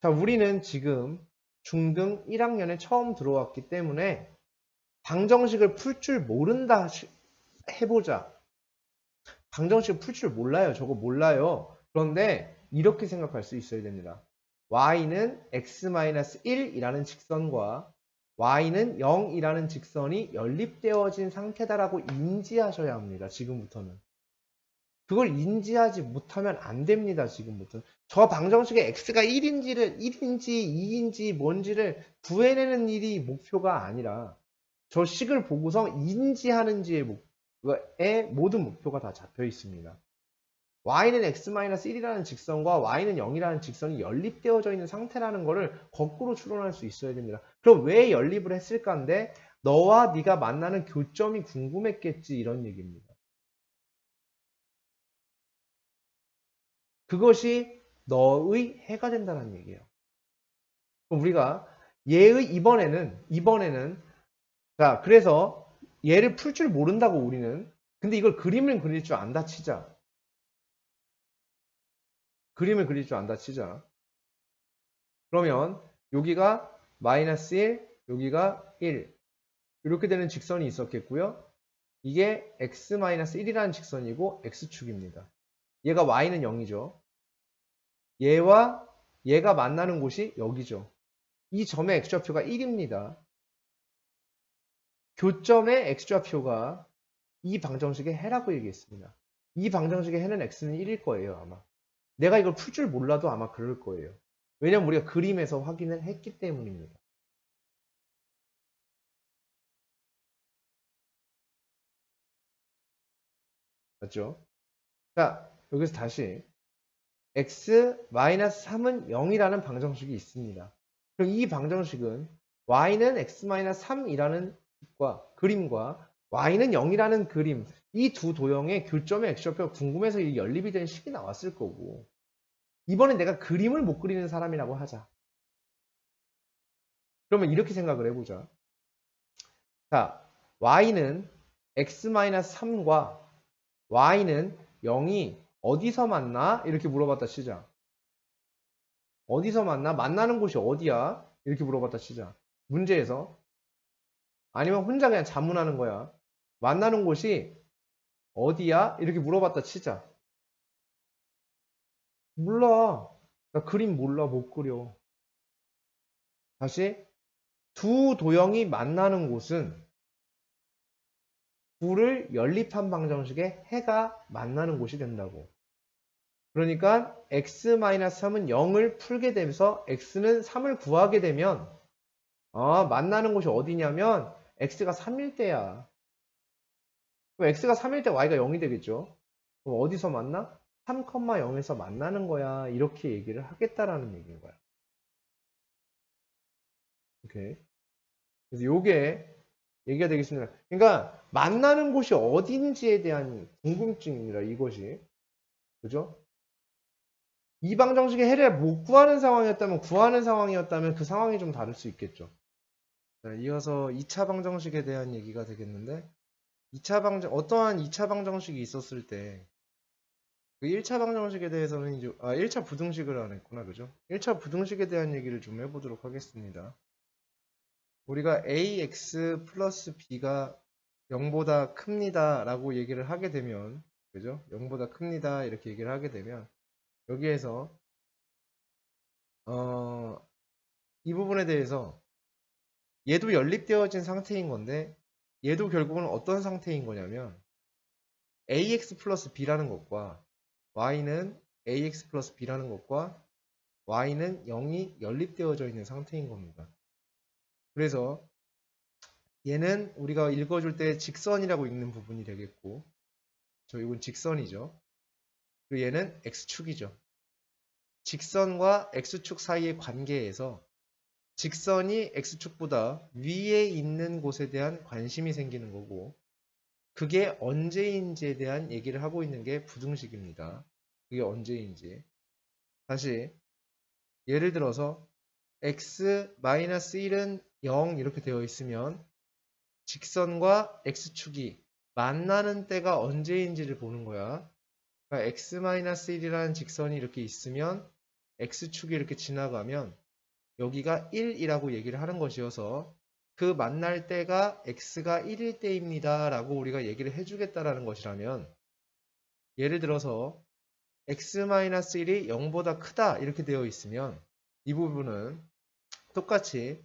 자, 우리는 지금 중등 1학년에 처음 들어왔기 때문에 방정식을 풀 줄 모른다 해보자. 방정식을 풀 줄 몰라요. 저거 몰라요. 그런데 이렇게 생각할 수 있어야 됩니다. y는 x-1이라는 직선과 y는 0이라는 직선이 연립되어진 상태다라고 인지하셔야 합니다. 지금부터는. 그걸 인지하지 못하면 안 됩니다. 지금부터는. 저 방정식의 x가 1인지 2인지 뭔지를 구해내는 일이 목표가 아니라 저 식을 보고서 인지하는지의 모든 목표가 다 잡혀 있습니다. y는 x-1이라는 직선과 y는 0이라는 직선이 연립되어져 있는 상태라는 것을 거꾸로 추론할 수 있어야 됩니다. 그럼 왜 연립을 했을까인데 너와 네가 만나는 교점이 궁금했겠지 이런 얘기입니다. 그것이 너의 해가 된다는 얘기예요. 그럼 우리가 얘의 이번에는 자, 그래서 얘를 풀 줄 모른다고 우리는. 근데 이걸 그림을 그릴 줄 안다 치자. 그림을 그릴 줄 안다 치자. 그러면 여기가 마이너스 1, 여기가 1. 이렇게 되는 직선이 있었겠고요. 이게 x-1이라는 직선이고 x축입니다. 얘가 y는 0이죠. 얘와 얘가 만나는 곳이 여기죠. 이 점의 x좌표가 1입니다. 교점의 x좌표가 이 방정식의 해라고 얘기했습니다. 이 방정식의 해는 x는 1일 거예요, 아마. 내가 이걸 풀 줄 몰라도 아마 그럴 거예요. 왜냐면 우리가 그림에서 확인을 했기 때문입니다. 맞죠? 자, 여기서 다시 x-3은 0이라는 방정식이 있습니다. 그럼 이 방정식은 y는 x-3이라는 그림과 y는 0이라는 그림, 이 두 도형의 교점의 x좌표가 궁금해서 이 연립이 된 식이 나왔을 거고, 이번엔 내가 그림을 못 그리는 사람이라고 하자. 그러면 이렇게 생각을 해보자. 자, y는 x-3과 y는 0이 어디서 만나? 이렇게 물어봤다 치자. 어디서 만나? 만나는 곳이 어디야? 이렇게 물어봤다 치자. 문제에서. 아니면 혼자 그냥 자문하는 거야. 만나는 곳이 어디야? 이렇게 물어봤다 치자. 몰라. 나 그림 몰라. 못 그려. 다시. 두 도형이 만나는 곳은 둘을 연립한 방정식의 해가 만나는 곳이 된다고. 그러니까 x-3은 0을 풀게 되면서 x는 3을 구하게 되면 만나는 곳이 어디냐면 x가 3일 때야. 그럼 x가 3일 때 y가 0이 되겠죠. 그럼 어디서 만나? 3,0에서 만나는 거야. 이렇게 얘기를 하겠다라는 얘기인 거야. 오케이. 그래서 요게 얘기가 되겠습니다. 그러니까 만나는 곳이 어딘지에 대한 궁금증입니다. 이것이. 그죠? 이 방정식의 해를 못 구하는 상황이었다면 구하는 상황이었다면 그 상황이 좀 다를 수 있겠죠. 자, 이어서 2차 방정식에 대한 얘기가 되겠는데 2차 어떠한 2차 방정식이 있었을 때 그 1차 방정식에 대해서는 이제 1차 부등식을 안 했구나. 그죠? 1차 부등식에 대한 얘기를 좀 해보도록 하겠습니다. 우리가 ax 플러스 b가 0보다 큽니다 라고 얘기를 하게 되면 그죠? 0보다 큽니다 이렇게 얘기를 하게 되면 여기에서 이 부분에 대해서 얘도 연립되어진 상태인 건데 얘도 결국은 어떤 상태인 거냐면 ax 플러스 b라는 것과 y는 ax 플러스 b라는 것과 y는 0이 연립되어져 있는 상태인 겁니다. 그래서 얘는 우리가 읽어줄 때 직선이라고 읽는 부분이 되겠고 이건 직선이죠. 그리고 얘는 x축이죠. 직선과 x축 사이의 관계에서 직선이 x축보다 위에 있는 곳에 대한 관심이 생기는 거고 그게 언제인지에 대한 얘기를 하고 있는 게 부등식입니다. 그게 언제인지. 다시 예를 들어서 x-1은 0 이렇게 되어 있으면 직선과 x축이 만나는 때가 언제인지를 보는 거야. 그러니까 x-1이라는 직선이 이렇게 있으면 x축이 이렇게 지나가면 여기가 1이라고 얘기를 하는 것이어서 그 만날 때가 x가 1일 때입니다 라고 우리가 얘기를 해주겠다라는 것이라면 예를 들어서 x-1이 0보다 크다 이렇게 되어 있으면 이 부분은 똑같이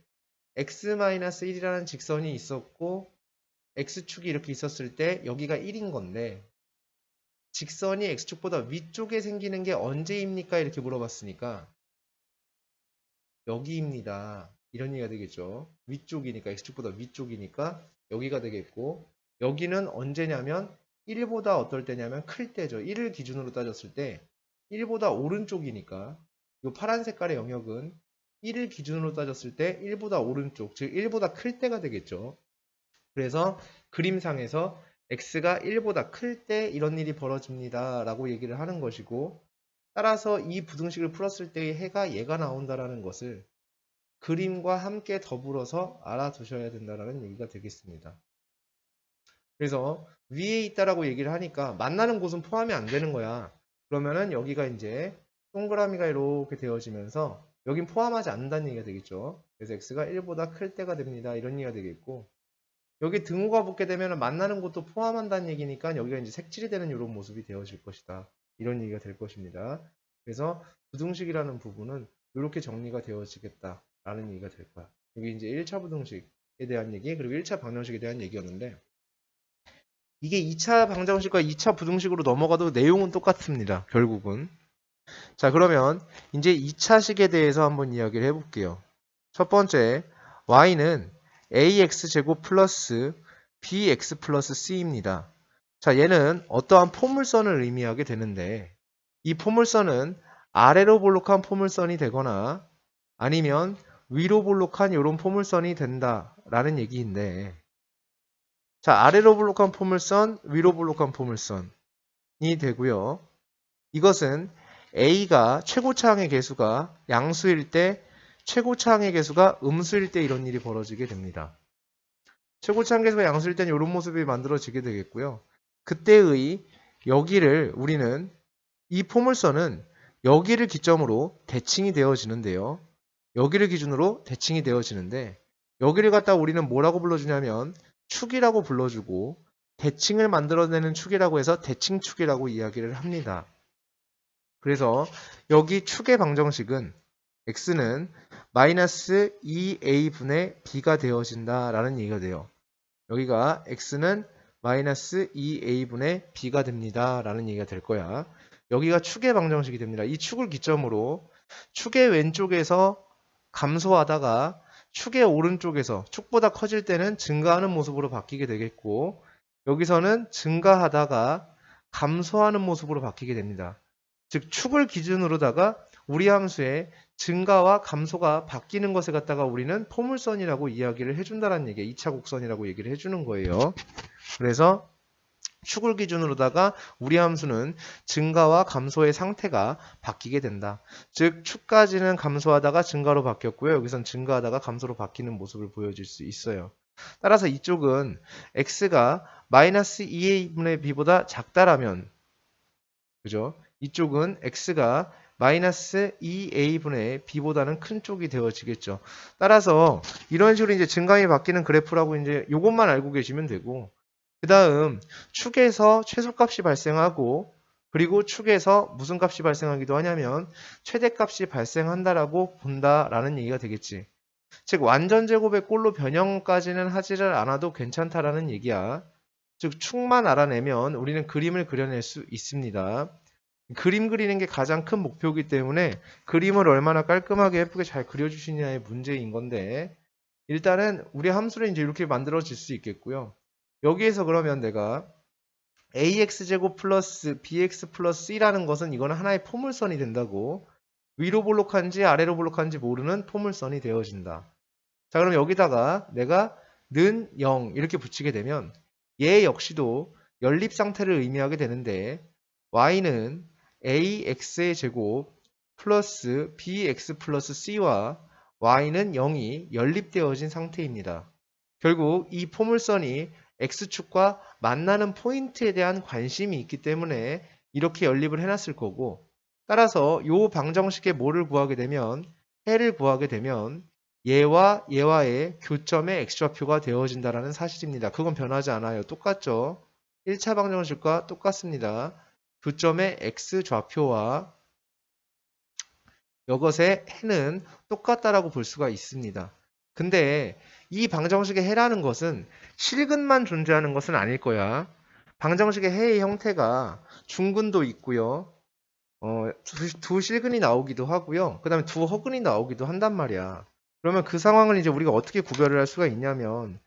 x-1이라는 직선이 있었고 x축이 이렇게 있었을 때 여기가 1인 건데 직선이 x축보다 위쪽에 생기는 게 언제입니까? 이렇게 물어봤으니까 여기입니다. 이런 얘기가 되겠죠. 위쪽이니까 x축보다 위쪽이니까 여기가 되겠고 여기는 언제냐면 1보다 어떨 때냐면 클 때죠. 1을 기준으로 따졌을 때 1보다 오른쪽이니까 이 파란 색깔의 영역은 1을 기준으로 따졌을 때 1보다 오른쪽, 즉 1보다 클 때가 되겠죠. 그래서 그림상에서 x가 1보다 클 때 이런 일이 벌어집니다 라고 얘기를 하는 것이고 따라서 이 부등식을 풀었을 때의 해가 얘가 나온다라는 것을 그림과 함께 더불어서 알아두셔야 된다라는 얘기가 되겠습니다. 그래서 위에 있다라고 얘기를 하니까 만나는 곳은 포함이 안 되는 거야. 그러면은 여기가 이제 동그라미가 이렇게 되어지면서 여긴 포함하지 않는다는 얘기가 되겠죠. 그래서 x가 1보다 클 때가 됩니다. 이런 얘기가 되겠고 여기 등호가 붙게 되면 만나는 곳도 포함한다는 얘기니까 여기가 이제 색칠이 되는 이런 모습이 되어질 것이다. 이런 얘기가 될 것입니다. 그래서 부등식이라는 부분은 이렇게 정리가 되어지겠다라는 얘기가 될 거야. 여기 이제 1차 부등식, 대한 얘기, 그리고 1차 방정식에 대한 얘기였는데, 이게 2차 방정식과 2차 부등식으로 넘어가도 내용은 똑같습니다. 결국은. 자, 그러면 이제 2차식에 대해서 한번 이야기를 해볼게요. 첫 번째, y는 ax제곱 플러스 bx 플러스 c입니다. 자, 얘는 어떠한 포물선을 의미하게 되는데, 이 포물선은 아래로 볼록한 포물선이 되거나 아니면 위로 볼록한 이런 포물선이 된다라는 얘기인데, 자, 아래로 볼록한 포물선, 위로 볼록한 포물선이 되고요. 이것은 A가 최고차항의 개수가 양수일 때, 최고차항의 개수가 음수일 때 이런 일이 벌어지게 됩니다. 최고차항 개수가 양수일 때는 이런 모습이 만들어지게 되겠고요. 그때의 여기를 우리는, 이 포물선은 여기를 기점으로 대칭이 되어지는데요. 여기를 기준으로 대칭이 되어지는데, 여기를 갖다 우리는 뭐라고 불러주냐면 축이라고 불러주고, 대칭을 만들어내는 축이라고 해서 대칭축이라고 이야기를 합니다. 그래서 여기 축의 방정식은 x는 마이너스 2a분의 b가 되어진다 라는 얘기가 돼요. 여기가 x는 마이너스 2a분의 b가 됩니다 라는 얘기가 될 거야. 여기가 축의 방정식이 됩니다. 이 축을 기점으로 축의 왼쪽에서 감소하다가 축의 오른쪽에서 축보다 커질 때는 증가하는 모습으로 바뀌게 되겠고, 여기서는 증가하다가 감소하는 모습으로 바뀌게 됩니다. 즉 축을 기준으로다가 우리 함수의 증가와 감소가 바뀌는 것에 갖다가 우리는 포물선이라고 이야기를 해준다는 얘기예요. 2차 곡선이라고 얘기를 해주는 거예요. 그래서 축을 기준으로다가 우리 함수는 증가와 감소의 상태가 바뀌게 된다. 즉 축까지는 감소하다가 증가로 바뀌었고요. 여기선 증가하다가 감소로 바뀌는 모습을 보여줄 수 있어요. 따라서 이쪽은 x가 마이너스 2a분의 b보다 작다라면, 그죠? 이쪽은 x가 마이너스 2a분의 b보다는 큰 쪽이 되어지겠죠. 따라서 이런 식으로 이제 증감이 바뀌는 그래프라고 이제 요것만 알고 계시면 되고, 그 다음 축에서 최소값이 발생하고, 그리고 축에서 무슨 값이 발생하기도 하냐면 최대값이 발생한다라고 본다라는 얘기가 되겠지. 즉 완전 제곱의 꼴로 변형까지는 하지를 않아도 괜찮다라는 얘기야. 즉 축만 알아내면 우리는 그림을 그려낼 수 있습니다. 그림 그리는 게 가장 큰 목표이기 때문에 그림을 얼마나 깔끔하게 예쁘게 잘 그려주시냐의 문제인 건데, 일단은 우리 함수를 이제 이렇게 만들어질 수 있겠고요. 여기에서 그러면 내가 ax제곱 플러스 bx 플러스 c라는 것은 이거는 하나의 포물선이 된다고, 위로 볼록한지 아래로 볼록한지 모르는 포물선이 되어진다. 자, 그럼 여기다가 내가 는 0 이렇게 붙이게 되면 얘 역시도 연립 상태를 의미하게 되는데, y는 ax의 제곱 플러스 bx 플러스 c와 y는 0이 연립되어진 상태입니다. 결국 이 포물선이 x축과 만나는 포인트에 대한 관심이 있기 때문에 이렇게 연립을 해놨을 거고, 따라서 이 방정식의 뭐를 구하게 되면, 해를 구하게 되면 얘와 얘와의 교점의 x좌표가 되어진다는 사실입니다. 그건 변하지 않아요. 똑같죠? 1차 방정식과 똑같습니다. 교점의 x좌표와 이것의 해는 똑같다라고 볼 수가 있습니다. 근데 이 방정식의 해라는 것은 실근만 존재하는 것은 아닐 거야. 방정식의 해의 형태가 중근도 있고요. 두 실근이 나오기도 하고요. 그 다음에 두 허근이 나오기도 한단 말이야. 그러면 그 상황을 이제 우리가 어떻게 구별을 할 수가 있냐면,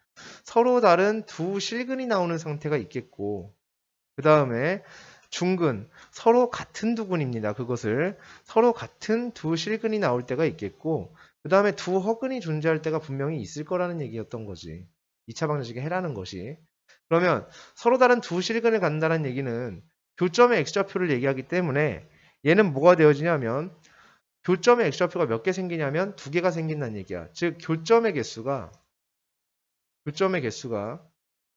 서로 다른 두 실근이 나오는 상태가 있겠고, 그 다음에 중근, 서로 같은 두근입니다. 그것을 서로 같은 두 실근이 나올 때가 있겠고, 그 다음에 두 허근이 존재할 때가 분명히 있을 거라는 얘기였던 거지. 2차 방정식의 해라는 것이. 그러면 서로 다른 두 실근을 갖는다는 얘기는 교점의 x좌표를 얘기하기 때문에 얘는 뭐가 되어지냐면, 교점의 x좌표가 몇 개 생기냐면 두 개가 생긴다는 얘기야. 즉 교점의 개수가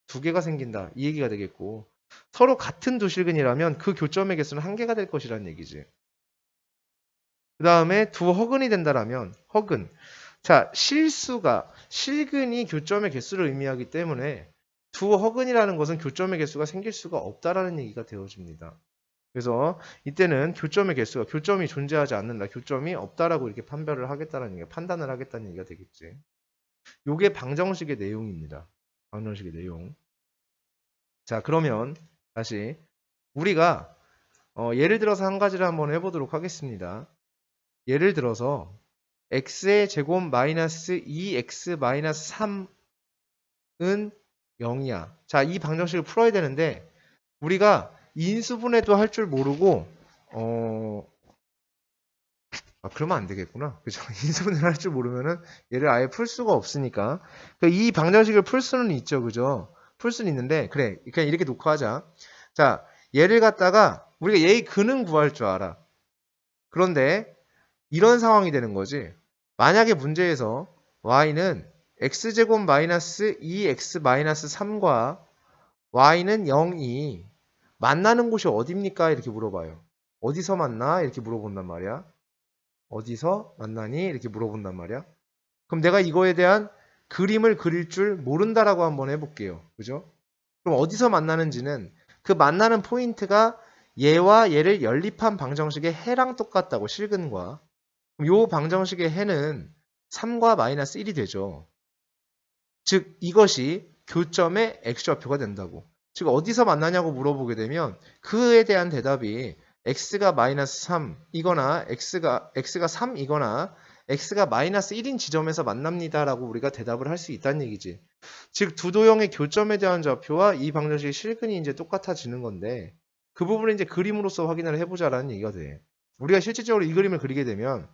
두 개가 생긴다 이 얘기가 되겠고, 서로 같은 두 실근이라면 그 교점의 개수는 한 개가 될 것이라는 얘기지. 그 다음에 두 허근이 된다라면 허근. 자, 실근이 교점의 개수를 의미하기 때문에 두 허근이라는 것은 교점의 개수가 생길 수가 없다라는 얘기가 되어집니다. 그래서 이때는 교점이 존재하지 않는다, 교점이 없다라고 이렇게 판별을 하겠다는 얘기가, 판단을 하겠다는 얘기가 되겠지. 요게 방정식의 내용입니다. 방정식의 내용. 자, 그러면 다시 우리가 예를 들어서 한 가지를 한번 해보도록 하겠습니다. 예를 들어서 x의 제곱 마이너스 2x 마이너스 3은 0이야. 자, 이 방정식을 풀어야 되는데 우리가 인수분해도 할 줄 모르고 그러면 안 되겠구나. 그죠? 인수분해를 할 줄 모르면은 얘를 아예 풀 수가 없으니까. 이 방정식을 풀 수는 있죠. 그죠? 풀 수는 있는데, 그래. 그냥 이렇게 놓고 하자. 자, 얘를 갖다가 우리가 얘의 근은 구할 줄 알아. 그런데 이런 상황이 되는 거지. 만약에 문제에서 y는 x제곱 마이너스 2x 마이너스 3과 y는 0이 만나는 곳이 어딥니까? 이렇게 물어봐요. 어디서 만나? 이렇게 물어본단 말이야. 어디서 만나니? 이렇게 물어본단 말이야. 그럼 내가 이거에 대한 그림을 그릴 줄 모른다라고 한번 해볼게요. 그죠? 그럼 어디서 만나는지는 그 만나는 포인트가 얘와 얘를 연립한 방정식의 해랑 똑같다고, 실근과. 그럼 요 방정식의 해는 3과 마이너스 1이 되죠. 즉 이것이 교점의 x좌표가 된다고. 즉 어디서 만나냐고 물어보게 되면 그에 대한 대답이 x가 마이너스 3이거나 x가 3이거나 x가 마이너스 1인 지점에서 만납니다라고 우리가 대답을 할 수 있다는 얘기지. 즉 두 도형의 교점에 대한 좌표와 이 방정식의 실근이 이제 똑같아지는 건데 그 부분을 이제 그림으로서 확인을 해보자라는 얘기가 돼. 우리가 실질적으로 이 그림을 그리게 되면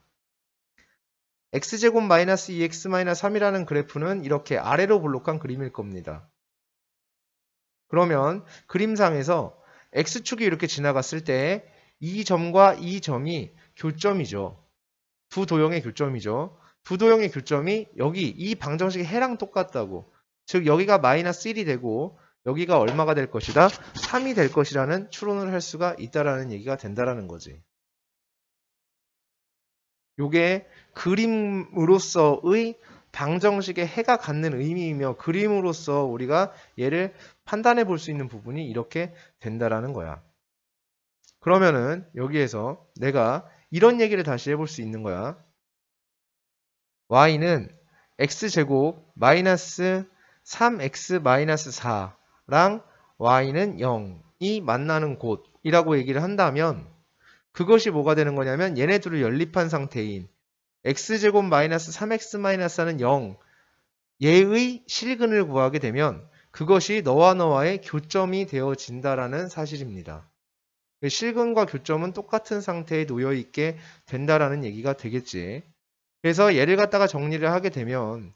x제곱 마이너스 2x 마이너스 3이라는 그래프는 이렇게 아래로 볼록한 그림일 겁니다. 그러면 그림상에서 x축이 이렇게 지나갔을 때 이 점과 이 점이 교점이죠. 두 도형의 교점이죠. 두 도형의 교점이 여기 이 방정식의 해랑 똑같다고. 즉 여기가 마이너스 1이 되고 여기가 얼마가 될 것이다? 3이 될 것이라는 추론을 할 수가 있다라는 얘기가 된다라는 거지. 요게 그림으로서의 방정식의 해가 갖는 의미이며 그림으로서 우리가 얘를 판단해 볼 수 있는 부분이 이렇게 된다라는 거야. 그러면은 여기에서 내가 이런 얘기를 다시 해볼 수 있는 거야. y는 x제곱 마이너스 3x 마이너스 4랑 y는 0이 만나는 곳이라고 얘기를 한다면 그것이 뭐가 되는 거냐면 얘네 둘을 연립한 상태인 x제곱 마이너스 3x 마이너스 4는 0 얘의 실근을 구하게 되면 그것이 너와 너와의 교점이 되어진다라는 사실입니다. 실근과 교점은 똑같은 상태에 놓여 있게 된다라는 얘기가 되겠지. 그래서 얘를 갖다가 정리를 하게 되면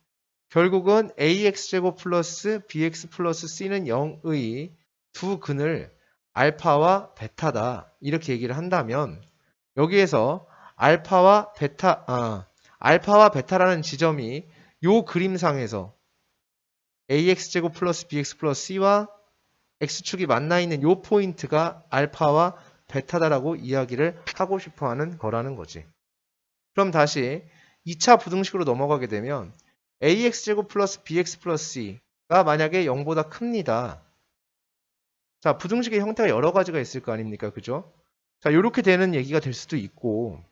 결국은 ax제곱 플러스 bx 플러스 c는 0의 두 근을 알파와 베타다 이렇게 얘기를 한다면 여기에서 알파와 베타라는 지점이 요 그림상에서 ax제곱 플러스 bx 플러스 c와 x축이 만나 있는 요 포인트가 알파와 베타다라고 이야기를 하고 싶어 하는 거라는 거지. 그럼 다시 2차 부등식으로 넘어가게 되면 ax제곱 플러스 bx 플러스 c가 만약에 0보다 큽니다. 자, 부등식의 형태가 여러 가지가 있을 거 아닙니까? 그죠? 자, 요렇게 되는 얘기가 될 수도 있고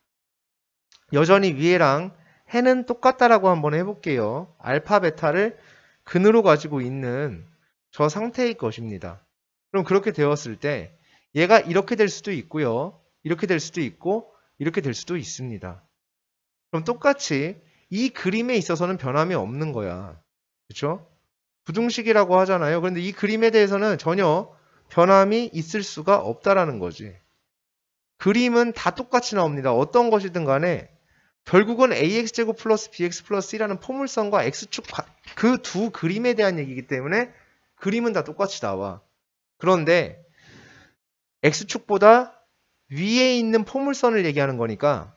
여전히 위에랑 해는 똑같다라고 한번 해볼게요. 알파, 베타를 근으로 가지고 있는 저 상태의 것입니다. 그럼 그렇게 되었을 때 얘가 이렇게 될 수도 있고요. 이렇게 될 수도 있고 이렇게 될 수도 있습니다. 그럼 똑같이 이 그림에 있어서는 변함이 없는 거야. 그렇죠? 부등식이라고 하잖아요. 그런데 이 그림에 대해서는 전혀 변함이 있을 수가 없다라는 거지. 그림은 다 똑같이 나옵니다. 어떤 것이든 간에 결국은 ax제곱 플러스 bx 플러스 c라는 포물선과 x축 그 두 그림에 대한 얘기이기 때문에 그림은 다 똑같이 나와. 그런데 x축보다 위에 있는 포물선을 얘기하는 거니까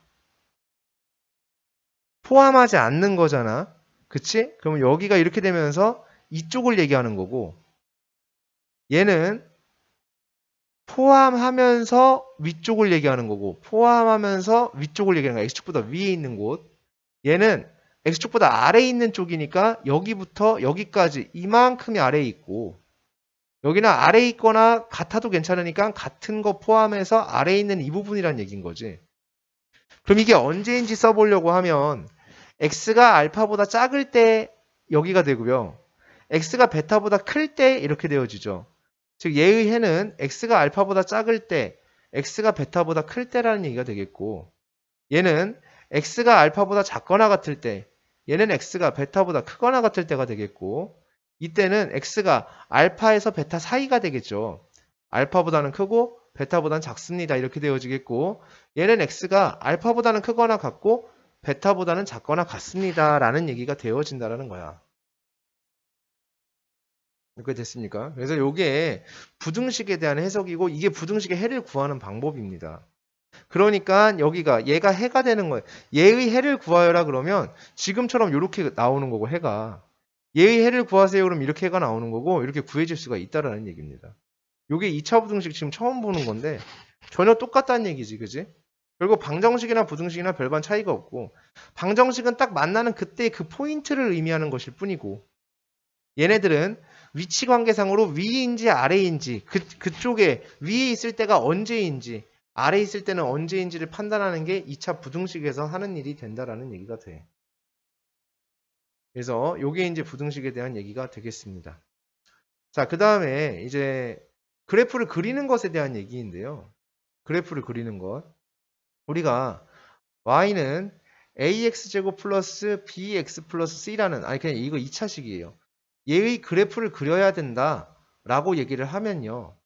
포함하지 않는 거잖아. 그치? 그러면 여기가 이렇게 되면서 이쪽을 얘기하는 거고 얘는 포함하면서 위쪽을 얘기하는 거고 포함하면서 위쪽을 얘기하는 거야. x축보다 위에 있는 곳. 얘는 x축보다 아래에 있는 쪽이니까 여기부터 여기까지 이만큼이 아래에 있고 여기는 아래에 있거나 같아도 괜찮으니까 같은 거 포함해서 아래에 있는 이 부분이란 얘기인 거지. 그럼 이게 언제인지 써보려고 하면 x가 알파보다 작을 때 여기가 되고요. x가 베타보다 클 때 이렇게 되어지죠. 즉 얘의 해는 x가 알파보다 작을 때 x가 베타보다 클 때라는 얘기가 되겠고, 얘는 x가 알파보다 작거나 같을 때, 얘는 x가 베타보다 크거나 같을 때가 되겠고, 이때는 x가 알파에서 베타 사이가 되겠죠. 알파보다는 크고 베타보다는 작습니다. 이렇게 되어지겠고, 얘는 x가 알파보다는 크거나 같고 베타보다는 작거나 같습니다. 라는 얘기가 되어진다라는 거야. 이렇게 됐습니까? 그래서 이게 부등식에 대한 해석이고, 이게 부등식의 해를 구하는 방법입니다. 그러니까 여기가 얘가 해가 되는 거예요. 얘의 해를 구하여라 그러면 지금처럼 이렇게 나오는 거고, 해가 얘의 해를 구하세요 그러면 이렇게 해가 나오는 거고, 이렇게 구해질 수가 있다라는 얘기입니다. 이게 2차 부등식 지금 처음 보는 건데 전혀 똑같다는 얘기지, 그지? 결국 방정식이나 부등식이나 별반 차이가 없고, 방정식은 딱 만나는 그때 그 포인트를 의미하는 것일 뿐이고, 얘네들은 위치 관계상으로 위인지 아래인지, 그쪽에 위에 있을 때가 언제인지 아래에 있을 때는 언제인지를 판단하는 게 2차 부등식에서 하는 일이 된다라는 얘기가 돼. 그래서 요게 이제 부등식에 대한 얘기가 되겠습니다. 자, 그 다음에 이제 그래프를 그리는 것에 대한 얘기인데요. 그래프를 그리는 것. 우리가 y는 ax제곱 플러스 bx 플러스 c라는, 아니 그냥 이거 2차식이에요. 얘의 그래프를 그려야 된다 라고 얘기를 하면요,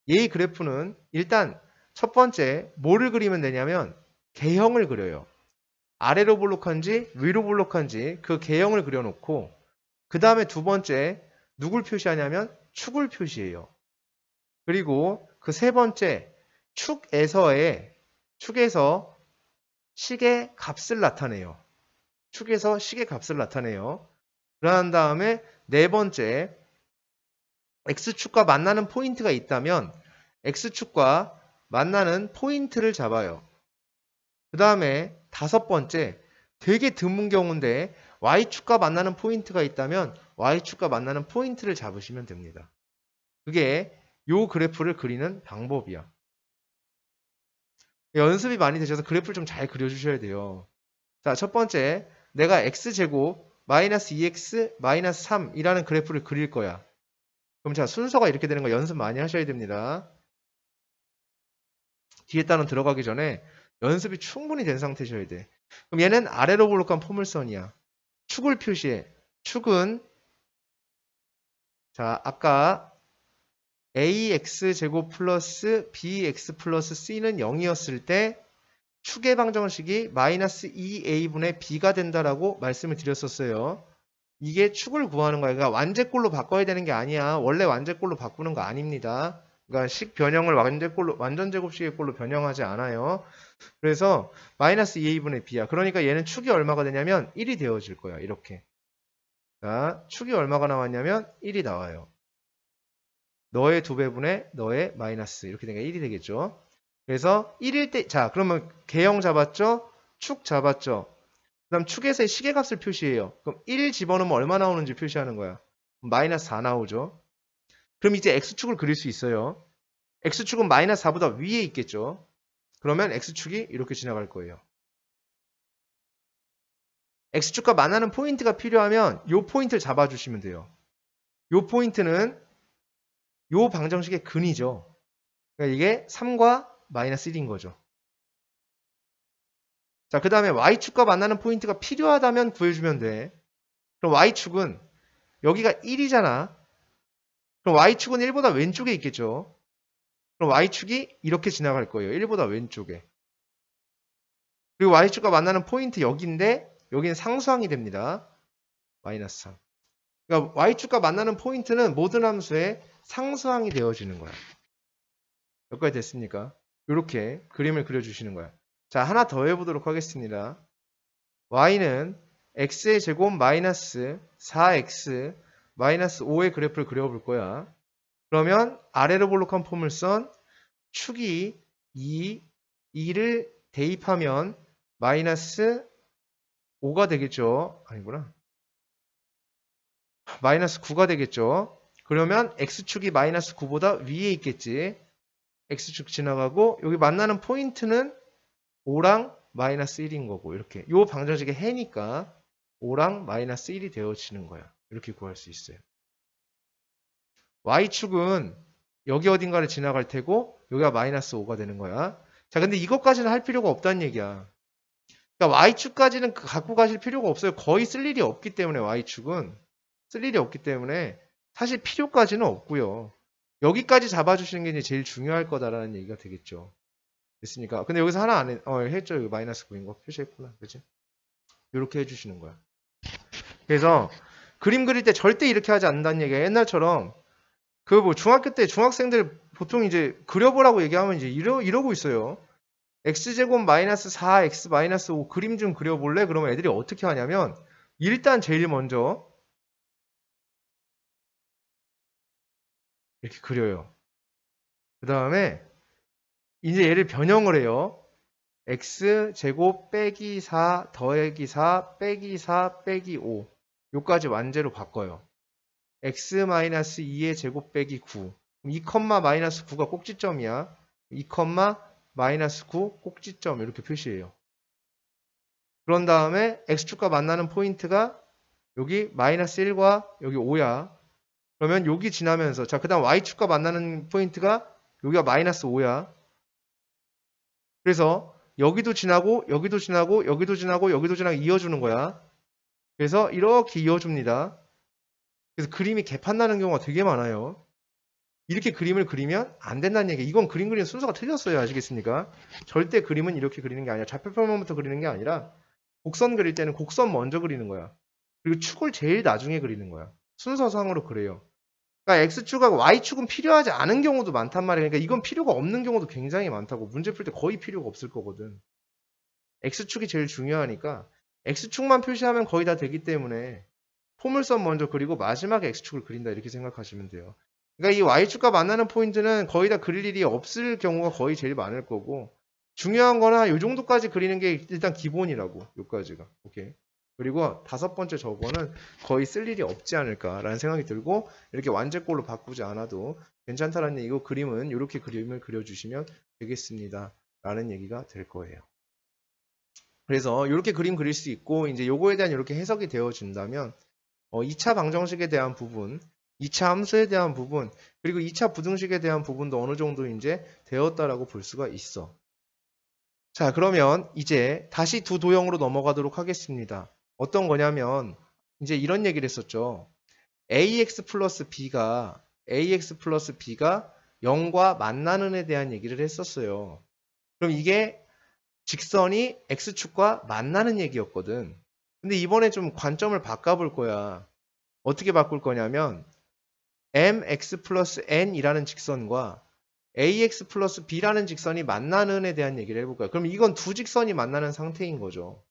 얘의 그래프는 일단 첫 번째 뭐를 그리면 되냐면 개형을 그려요. 아래로 볼록한지 위로 볼록한지 그 개형을 그려놓고, 그 다음에 두 번째 누굴 표시하냐면 축을 표시해요. 그리고 그 세 번째 축에서 식의 값을 나타내요. 축에서 식의 값을 나타내요. 그러한 다음에 네 번째, x축과 만나는 포인트가 있다면 x축과 만나는 포인트를 잡아요. 그 다음에 다섯 번째, 되게 드문 경우인데 y축과 만나는 포인트가 있다면 y축과 만나는 포인트를 잡으시면 됩니다. 그게 요 그래프를 그리는 방법이야. 연습이 많이 되셔서 그래프를 좀 잘 그려주셔야 돼요. 자, 첫 번째, 내가 x제곱 마이너스 2x 마이너스 3이라는 그래프를 그릴 거야. 그럼 자, 순서가 이렇게 되는 거 연습 많이 하셔야 됩니다. 뒤에 단원 들어가기 전에 연습이 충분히 된 상태셔야 돼. 그럼 얘는 아래로 볼록한 포물선이야. 축을 표시해. 축은, 자, 아까 ax제곱 플러스 bx 플러스 c는 0이었을 때 축의 방정식이 마이너스 2a분의 b가 된다라고 말씀을 드렸었어요. 이게 축을 구하는 거야. 그러니까 완제꼴로 바꿔야 되는 게 아니야. 원래 완제꼴로 바꾸는 거 아닙니다. 그러니까 식 변형을 완전제곱식의 꼴로 변형하지 않아요. 그래서 마이너스 2a분의 b야. 그러니까 얘는 축이 얼마가 되냐면 1이 되어질 거야. 이렇게. 자, 축이 얼마가 나왔냐면 1이 나와요. 너의 2배분의 너의 마이너스. 이렇게 되니까 1이 되겠죠. 그래서 1일 때, 자, 그러면 개형 잡았죠? 축 잡았죠? 그 다음 축에서의 시계값을 표시해요. 그럼 1 집어넣으면 얼마 나오는지 표시하는 거야. 마이너스 4 나오죠. 그럼 이제 x축을 그릴 수 있어요. x축은 마이너스 4보다 위에 있겠죠. 그러면 x축이 이렇게 지나갈 거예요. x축과 만나는 포인트가 필요하면 이 포인트를 잡아주시면 돼요. 이 포인트는 이 방정식의 근이죠. 그러니까 이게 3과 마이너스 1인 거죠. 자, 그 다음에 y축과 만나는 포인트가 필요하다면 구해주면 돼. 그럼 y축은 여기가 1이잖아. 그럼 y축은 1보다 왼쪽에 있겠죠. 그럼 y축이 이렇게 지나갈 거예요. 1보다 왼쪽에. 그리고 y축과 만나는 포인트 여기인데 여기는 상수항이 됩니다. 마이너스 3. 그러니까 y축과 만나는 포인트는 모든 함수의 상수항이 되어지는 거야. 여기까지 됐습니까? 이렇게 그림을 그려주시는 거야. 자, 하나 더 해보도록 하겠습니다. y는 x의 제곱 마이너스 4x 마이너스 5의 그래프를 그려볼 거야. 그러면 아래로 볼록한 포물선 축이 2를 대입하면 마이너스 5가 되겠죠. 아니구나. 마이너스 9가 되겠죠. 그러면 x축이 마이너스 9보다 위에 있겠지. x축 지나가고 여기 만나는 포인트는 5랑 마이너스 1인 거고, 이렇게 요 방정식의 해니까 5랑 마이너스 1이 되어지는 거야. 이렇게 구할 수 있어요. y축은 여기 어딘가를 지나갈 테고 여기가 마이너스 5가 되는 거야. 자, 근데 이것까지는 할 필요가 없다는 얘기야. 그러니까 y축까지는 갖고 가실 필요가 없어요. 거의 쓸 일이 없기 때문에 y축은 쓸 일이 없기 때문에 사실 필요까지는 없고요. 여기까지 잡아주시는 게 이제 제일 중요할 거다라는 얘기가 되겠죠. 됐습니까? 근데 여기서 하나 안 했죠. 여기 마이너스 9인 거 표시했구나. 그치? 이렇게 해주시는 거야. 그래서 그림 그릴 때 절대 이렇게 하지 않는다는 얘기야. 옛날처럼 그 뭐 중학교 때 중학생들 보통 이제 그려보라고 얘기하면 이제 이러고 있어요. x제곱 마이너스 4x 마이너스 5 그림 좀 그려볼래? 그러면 애들이 어떻게 하냐면 일단 제일 먼저 이렇게 그려요. 그 다음에 이제 얘를 변형을 해요. x제곱 빼기 4 더하기 4 빼기 4 빼기 5 요까지 완제로 바꿔요. x-2의 제곱 빼기 9 2, 마이너스 9가 꼭지점이야. 2, 마이너스 9 꼭지점 이렇게 표시해요. 그런 다음에 x축과 만나는 포인트가 여기 마이너스 1과 여기 5야. 그러면 여기 지나면서 자, 그 다음 y축과 만나는 포인트가 여기가 마이너스 5야. 그래서 여기도 지나고 여기도 지나고 여기도 지나고 여기도 지나고 이어주는 거야. 그래서 이렇게 이어줍니다. 그래서 그림이 개판 나는 경우가 되게 많아요. 이렇게 그림을 그리면 안 된다는 얘기예요. 이건 그림 그리는 순서가 틀렸어요. 아시겠습니까? 절대 그림은 이렇게 그리는 게 아니라 좌표표면부터 그리는 게 아니라 곡선 그릴 때는 곡선 먼저 그리는 거야. 그리고 축을 제일 나중에 그리는 거야. 순서상으로 그래요. 그러니까 X축하고 Y축은 필요하지 않은 경우도 많단 말이에요. 그러니까 이건 필요가 없는 경우도 굉장히 많다고. 문제 풀 때 거의 필요가 없을 거거든. X축이 제일 중요하니까 X축만 표시하면 거의 다 되기 때문에 포물선 먼저 그리고 마지막에 X축을 그린다 이렇게 생각하시면 돼요. 그러니까 이 Y축과 만나는 포인트는 거의 다 그릴 일이 없을 경우가 거의 제일 많을 거고 중요한 거나 이 정도까지 그리는 게 일단 기본이라고. 요까지가. 오케이. 그리고 다섯 번째 저거는 거의 쓸 일이 없지 않을까라는 생각이 들고 이렇게 완제꼴로 바꾸지 않아도 괜찮다라는 얘기고 그림은 이렇게 그림을 그려주시면 되겠습니다. 라는 얘기가 될 거예요. 그래서 이렇게 그림 그릴 수 있고 이제 요거에 대한 이렇게 해석이 되어진다면 2차 방정식에 대한 부분, 2차 함수에 대한 부분, 그리고 2차 부등식에 대한 부분도 어느 정도 이제 되었다라고 볼 수가 있어. 자, 그러면 이제 다시 두 도형으로 넘어가도록 하겠습니다. 어떤 거냐면 이제 이런 얘기를 했었죠. ax 플러스 b가 0과 만나는 에 대한 얘기를 했었어요. 그럼 이게 직선이 x축과 만나는 얘기였거든. 근데 이번에 좀 관점을 바꿔볼 거야. 어떻게 바꿀 거냐면 mx 플러스 n이라는 직선과 ax 플러스 b라는 직선이 만나는 에 대한 얘기를 해볼 거야. 그럼 이건 두 직선이 만나는 상태인 거죠.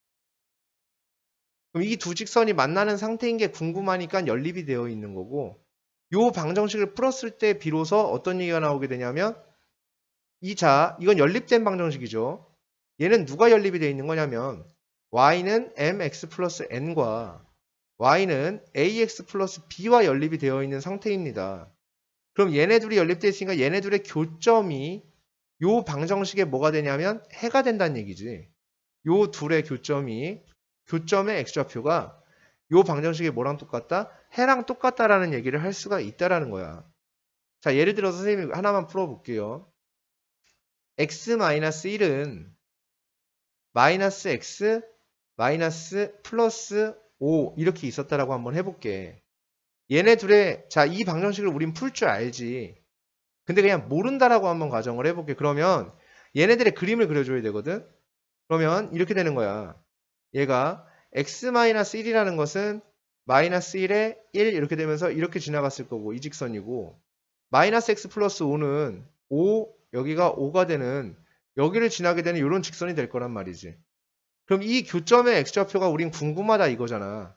그럼 이 두 직선이 만나는 상태인 게 궁금하니까 연립이 되어 있는 거고 요 방정식을 풀었을 때 비로소 어떤 얘기가 나오게 되냐면 이건 연립된 방정식이죠. 얘는 누가 연립이 되어 있는 거냐면 y는 mx 플러스 n과 y는 ax 플러스 b와 연립이 되어 있는 상태입니다. 그럼 얘네 둘이 연립되어 있으니까 얘네 둘의 교점이 요 방정식에 뭐가 되냐면 해가 된다는 얘기지. 요 둘의 교점의 x좌표가 요 방정식이 뭐랑 똑같다? 해랑 똑같다라는 얘기를 할 수가 있다라는 거야. 자, 예를 들어서 선생님이 하나만 풀어볼게요. x-1은 마이너스 x 마이너스 플러스 5 이렇게 있었다라고 한번 해볼게. 얘네 둘의 자, 이 방정식을 우린 풀 줄 알지. 근데 그냥 모른다라고 한번 가정을 해볼게. 그러면 얘네들의 그림을 그려줘야 되거든. 그러면 이렇게 되는 거야. 얘가 x-1이라는 것은 마이너스 1에 1 이렇게 되면서 이렇게 지나갔을 거고 이 직선이고 마이너스 x 플러스 5는 5 여기가 5가 되는 여기를 지나게 되는 이런 직선이 될 거란 말이지. 그럼 이 교점의 x좌표가 우린 궁금하다 이거잖아.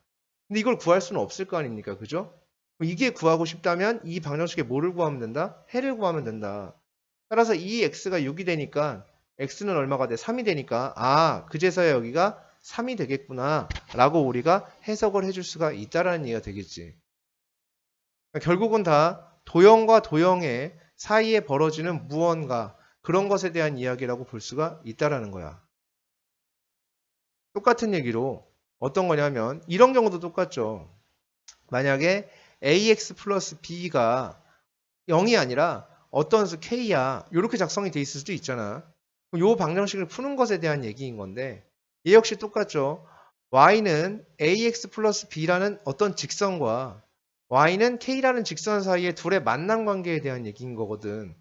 근데 이걸 구할 수는 없을 거 아닙니까? 그죠? 이게 구하고 싶다면 이 방정식에 뭐를 구하면 된다? 해를 구하면 된다. 따라서 이 x가 6이 되니까 x는 얼마가 돼? 3이 되니까 그제서야 여기가 3이 되겠구나 라고 우리가 해석을 해줄 수가 있다라는 얘기가 되겠지. 그러니까 결국은 다 도형과 도형의 사이에 벌어지는 무언가 그런 것에 대한 이야기라고 볼 수가 있다라는 거야. 똑같은 얘기로 어떤 거냐면 이런 경우도 똑같죠. 만약에 ax 플러스 b가 0이 아니라 어떤 수 k야. 이렇게 작성이 돼 있을 수도 있잖아. 그럼 요 방정식을 푸는 것에 대한 얘기인 건데 얘 역시 똑같죠. y는 ax 플러스 b라는 어떤 직선과 y는 k라는 직선 사이의 둘의 만남 관계에 대한 얘기인 거거든.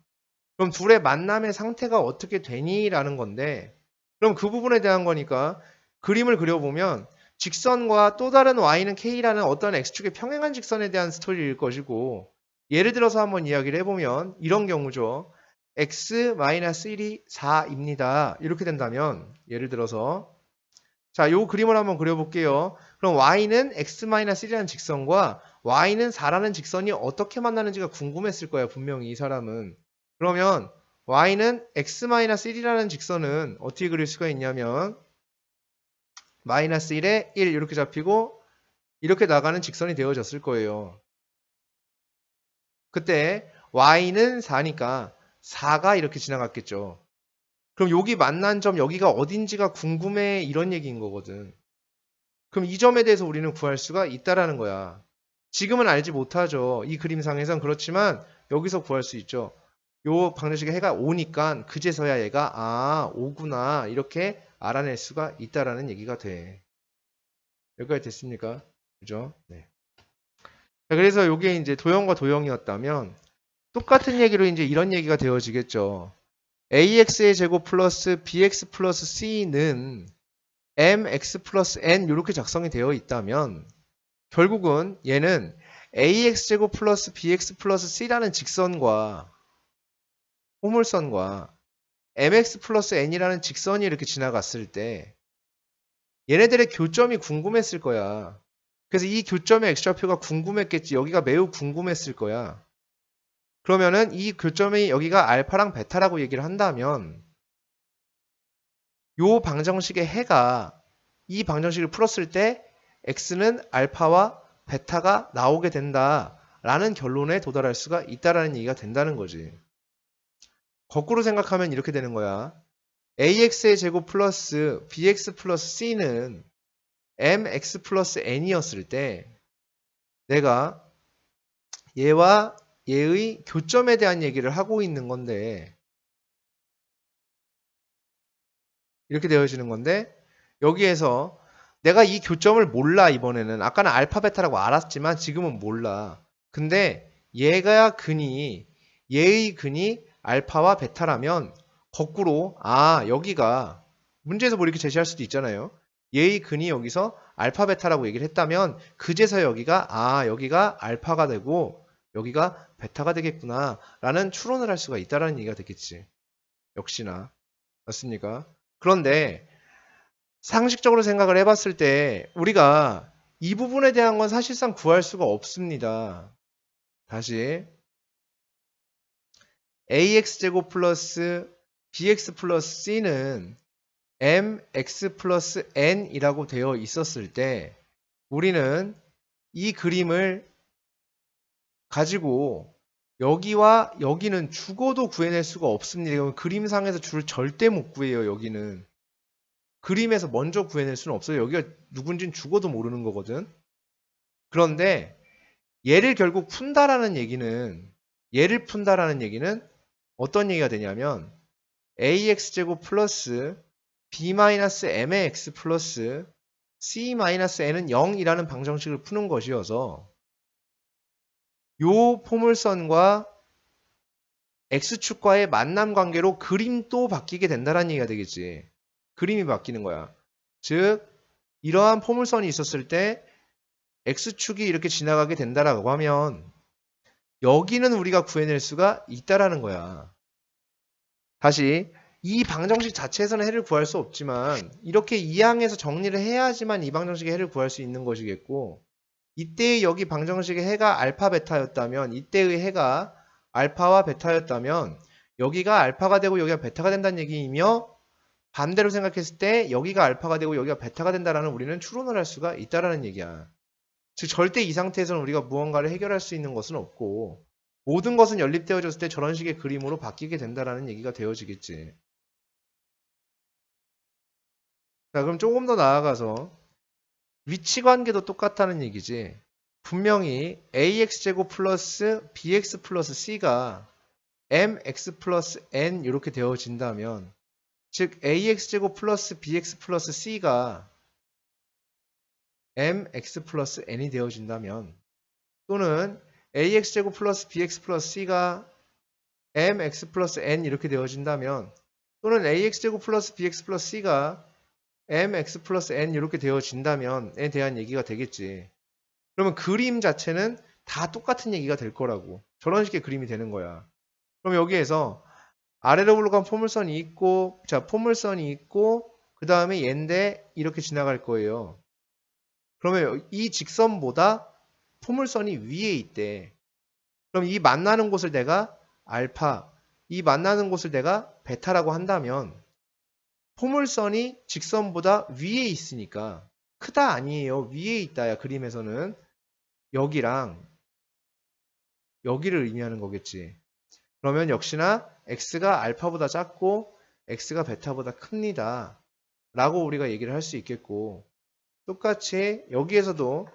그럼 둘의 만남의 상태가 어떻게 되니? 라는 건데 그럼 그 부분에 대한 거니까 그림을 그려보면 직선과 또 다른 y는 k라는 어떤 x축의 평행한 직선에 대한 스토리일 것이고 예를 들어서 한번 이야기를 해보면 이런 경우죠. x-1이 4입니다. 이렇게 된다면 예를 들어서 자, 요 그림을 한번 그려볼게요. 그럼 y는 x-1이라는 직선과 y는 4라는 직선이 어떻게 만나는지가 궁금했을 거야, 분명히 이 사람은. 그러면 y는 x-1이라는 직선은 어떻게 그릴 수가 있냐면 마이너스 1에 1 이렇게 잡히고 이렇게 나가는 직선이 되어졌을 거예요. 그때 y는 4니까 4가 이렇게 지나갔겠죠. 그럼 여기 만난 점 여기가 어딘지가 궁금해 이런 얘기인 거거든. 그럼 이 점에 대해서 우리는 구할 수가 있다라는 거야. 지금은 알지 못하죠. 이 그림상에선 그렇지만 여기서 구할 수 있죠. 요 방정식에 해가 오니까 그제서야 얘가 아 오구나 이렇게 알아낼 수가 있다라는 얘기가 돼. 여기까지 됐습니까? 그죠? 네. 자, 그래서 요게 이제 도형과 도형이었다면 똑같은 얘기로 이제 이런 얘기가 되어지겠죠. ax의 제곱 플러스 bx 플러스 c는 mx 플러스 n 이렇게 작성이 되어 있다면 결국은 얘는 ax제곱 플러스 bx 플러스 c라는 직선과 호물선과 mx 플러스 n이라는 직선이 이렇게 지나갔을 때 얘네들의 교점이 궁금했을 거야. 그래서 이 교점의 x좌표가 궁금했겠지. 여기가 매우 궁금했을 거야. 그러면은 이 교점이 여기가 알파랑 베타라고 얘기를 한다면 요 방정식의 해가 이 방정식을 풀었을 때 x는 알파와 베타가 나오게 된다라는 결론에 도달할 수가 있다라는 얘기가 된다는 거지. 거꾸로 생각하면 이렇게 되는 거야. ax의 제곱 플러스 bx 플러스 c는 mx 플러스 n이었을 때 내가 얘와 얘의 교점에 대한 얘기를 하고 있는 건데 이렇게 되어지는 건데 여기에서 내가 이 교점을 몰라 이번에는 아까는 알파 베타라고 알았지만 지금은 몰라. 근데 얘의 근이 알파와 베타라면 거꾸로 아 여기가 문제에서 뭐 이렇게 제시할 수도 있잖아요. 얘의 근이 여기서 알파 베타라고 얘기를 했다면 그제서 여기가 알파가 되고 여기가 베타가 되겠구나 라는 추론을 할 수가 있다라는 얘기가 되겠지. 역시나 맞습니까? 그런데 상식적으로 생각을 해봤을 때 우리가 이 부분에 대한 건 사실상 구할 수가 없습니다. 다시 ax제곱 플러스 bx 플러스 c는 mx 플러스 n이라고 되어 있었을 때 우리는 이 그림을 가지고 여기와 여기는 죽어도 구해낼 수가 없습니다. 그림상에서 줄을 절대 못 구해요. 여기는. 그림에서 먼저 구해낼 수는 없어요. 여기가 누군진 죽어도 모르는 거거든. 그런데 얘를 결국 얘를 푼다라는 얘기는 어떤 얘기가 되냐면 ax제곱 플러스 b-m의 x 플러스 c-n은 0이라는 방정식을 푸는 것이어서 요 포물선과 x축과의 만남 관계로 그림도 바뀌게 된다는 얘기가 되겠지. 그림이 바뀌는 거야. 즉 이러한 포물선이 있었을 때 x축이 이렇게 지나가게 된다라고 하면 여기는 우리가 구해낼 수가 있다라는 거야. 다시 이 방정식 자체에서는 해를 구할 수 없지만 이렇게 이항에서 정리를 해야지만 이 방정식의 해를 구할 수 있는 것이겠고 이때의 여기 방정식의 해가 알파 베타였다면 이때의 해가 알파와 베타였다면 여기가 알파가 되고 여기가 베타가 된다는 얘기이며 반대로 생각했을 때 여기가 알파가 되고 여기가 베타가 된다라는 우리는 추론을 할 수가 있다라는 얘기야. 즉 절대 이 상태에서는 우리가 무언가를 해결할 수 있는 것은 없고 모든 것은 연립되어졌을 때 저런 식의 그림으로 바뀌게 된다라는 얘기가 되어지겠지. 자, 그럼 조금 더 나아가서 위치 관계도 똑같다는 얘기지. 분명히 ax제곱 플러스 bx 플러스 c가 mx 플러스 n 이렇게 되어진다면, 즉 ax제곱 플러스 bx 플러스 c가 mx 플러스 n이 되어진다면, 또는 ax제곱 플러스 bx 플러스 c가 mx 플러스 n 이렇게 되어진다면, 또는 ax제곱 플러스 bx 플러스 c가 mx 플러스 n 이렇게 되어진다면에 대한 얘기가 되겠지. 그러면 그림 자체는 다 똑같은 얘기가 될 거라고. 저런 식의 그림이 되는 거야. 그럼 여기에서 아래로 올라간 포물선이 있고, 자, 포물선이 있고, 그 다음에 얘인데 이렇게 지나갈 거예요. 그러면 이 직선보다 포물선이 위에 있대. 그럼 이 만나는 곳을 내가 알파, 이 만나는 곳을 내가 베타라고 한다면, 포물선이 직선보다 위에 있으니까, 크다 아니에요. 위에 있다야, 그림에서는. 여기랑 여기를 의미하는 거겠지. 그러면 역시나 x가 알파보다 작고 x가 베타보다 큽니다. 라고 우리가 얘기를 할 수 있겠고, 똑같이 여기에서도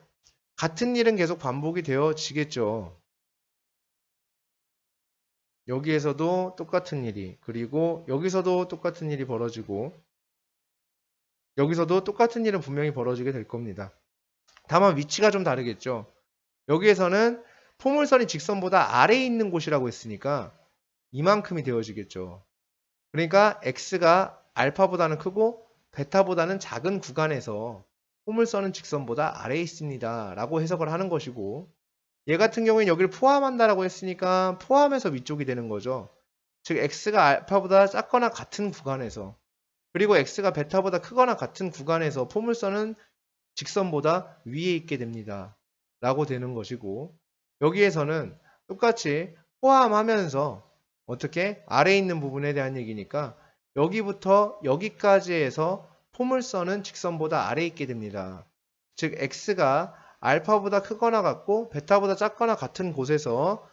같은 일은 계속 반복이 되어지겠죠. 여기에서도 똑같은 일이, 그리고 여기서도 똑같은 일이 벌어지고, 여기서도 똑같은 일은 분명히 벌어지게 될 겁니다. 다만 위치가 좀 다르겠죠. 여기에서는 포물선이 직선보다 아래에 있는 곳이라고 했으니까 이만큼이 되어지겠죠. 그러니까 x가 알파보다는 크고 베타보다는 작은 구간에서 포물선은 직선보다 아래에 있습니다 라고 해석을 하는 것이고, 얘 같은 경우에는 여기를 포함한다라고 했으니까 포함해서 위쪽이 되는 거죠. 즉 x가 알파보다 작거나 같은 구간에서, 그리고 x가 베타보다 크거나 같은 구간에서 포물선은 직선보다 위에 있게 됩니다 라고 되는 것이고, 여기에서는 똑같이 포함하면서 어떻게 아래에 있는 부분에 대한 얘기니까 여기부터 여기까지 해서 포물선은 직선보다 아래에 있게 됩니다. 즉 x가 알파보다 크거나 같고 베타보다 작거나 같은 곳에서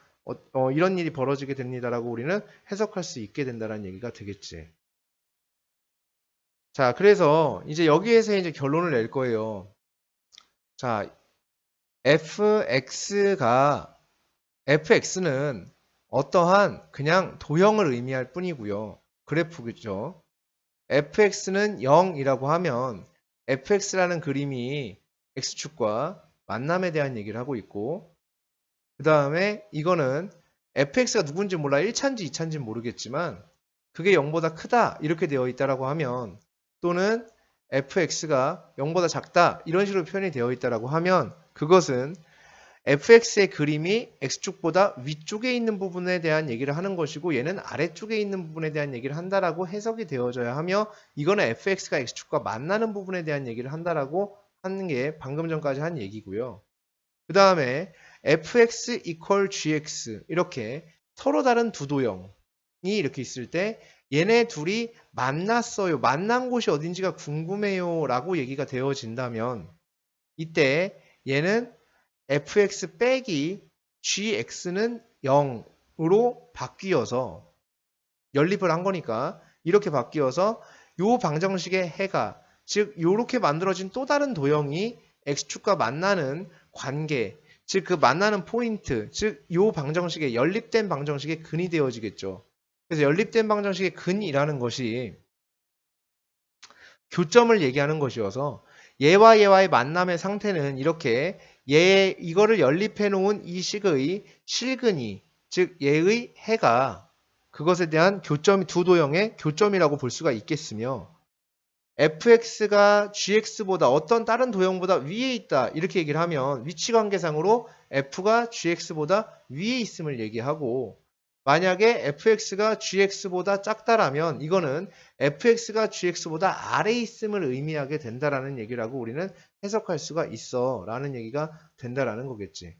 이런 일이 벌어지게 됩니다라고 우리는 해석할 수 있게 된다는 얘기가 되겠지. 자, 그래서 이제 여기에서 이제 결론을 낼 거예요. 자, fx는 어떠한 그냥 도형을 의미할 뿐이고요. 그래프겠죠. fx는 0이라고 하면 fx라는 그림이 x축과 만남에 대한 얘기를 하고 있고, 그 다음에 이거는 fx가 누군지 몰라, 1차인지 2차인지 모르겠지만 그게 0보다 크다 이렇게 되어 있다라고 하면, 또는 fx가 0보다 작다 이런 식으로 표현이 되어 있다라고 하면, 그것은 fx의 그림이 x축보다 위쪽에 있는 부분에 대한 얘기를 하는 것이고 얘는 아래쪽에 있는 부분에 대한 얘기를 한다라고 해석이 되어져야 하며, 이거는 fx가 x축과 만나는 부분에 대한 얘기를 한다라고 하는 게 방금 전까지 한 얘기고요. 그 다음에 fx equal gx 이렇게 서로 다른 두 도형이 이렇게 있을 때 얘네 둘이 만났어요. 만난 곳이 어딘지가 궁금해요 라고 얘기가 되어진다면, 이때 얘는 fx 빼기 gx는 0으로 바뀌어서 연립을 한 거니까 이렇게 바뀌어서 요 방정식의 해가, 즉 요렇게 만들어진 또 다른 도형이 x축과 만나는 관계, 즉 그 만나는 포인트, 즉 요 방정식의 연립된 방정식의 근이 되어지겠죠. 그래서 연립된 방정식의 근이라는 것이 교점을 얘기하는 것이어서 얘와 얘와의 만남의 상태는 이렇게 이거를 연립해 놓은 이 식의 실근이, 즉 얘의 해가 그것에 대한 교점이 두 도형의 교점이라고 볼 수가 있겠으며, fx가 gx보다 어떤 다른 도형보다 위에 있다 이렇게 얘기를 하면 위치 관계상으로 f가 gx보다 위에 있음을 얘기하고, 만약에 fx가 gx보다 작다라면 이거는 fx가 gx보다 아래에 있음을 의미하게 된다라는 얘기라고 우리는 해석할 수가 있어 라는 얘기가 된다라는 거겠지.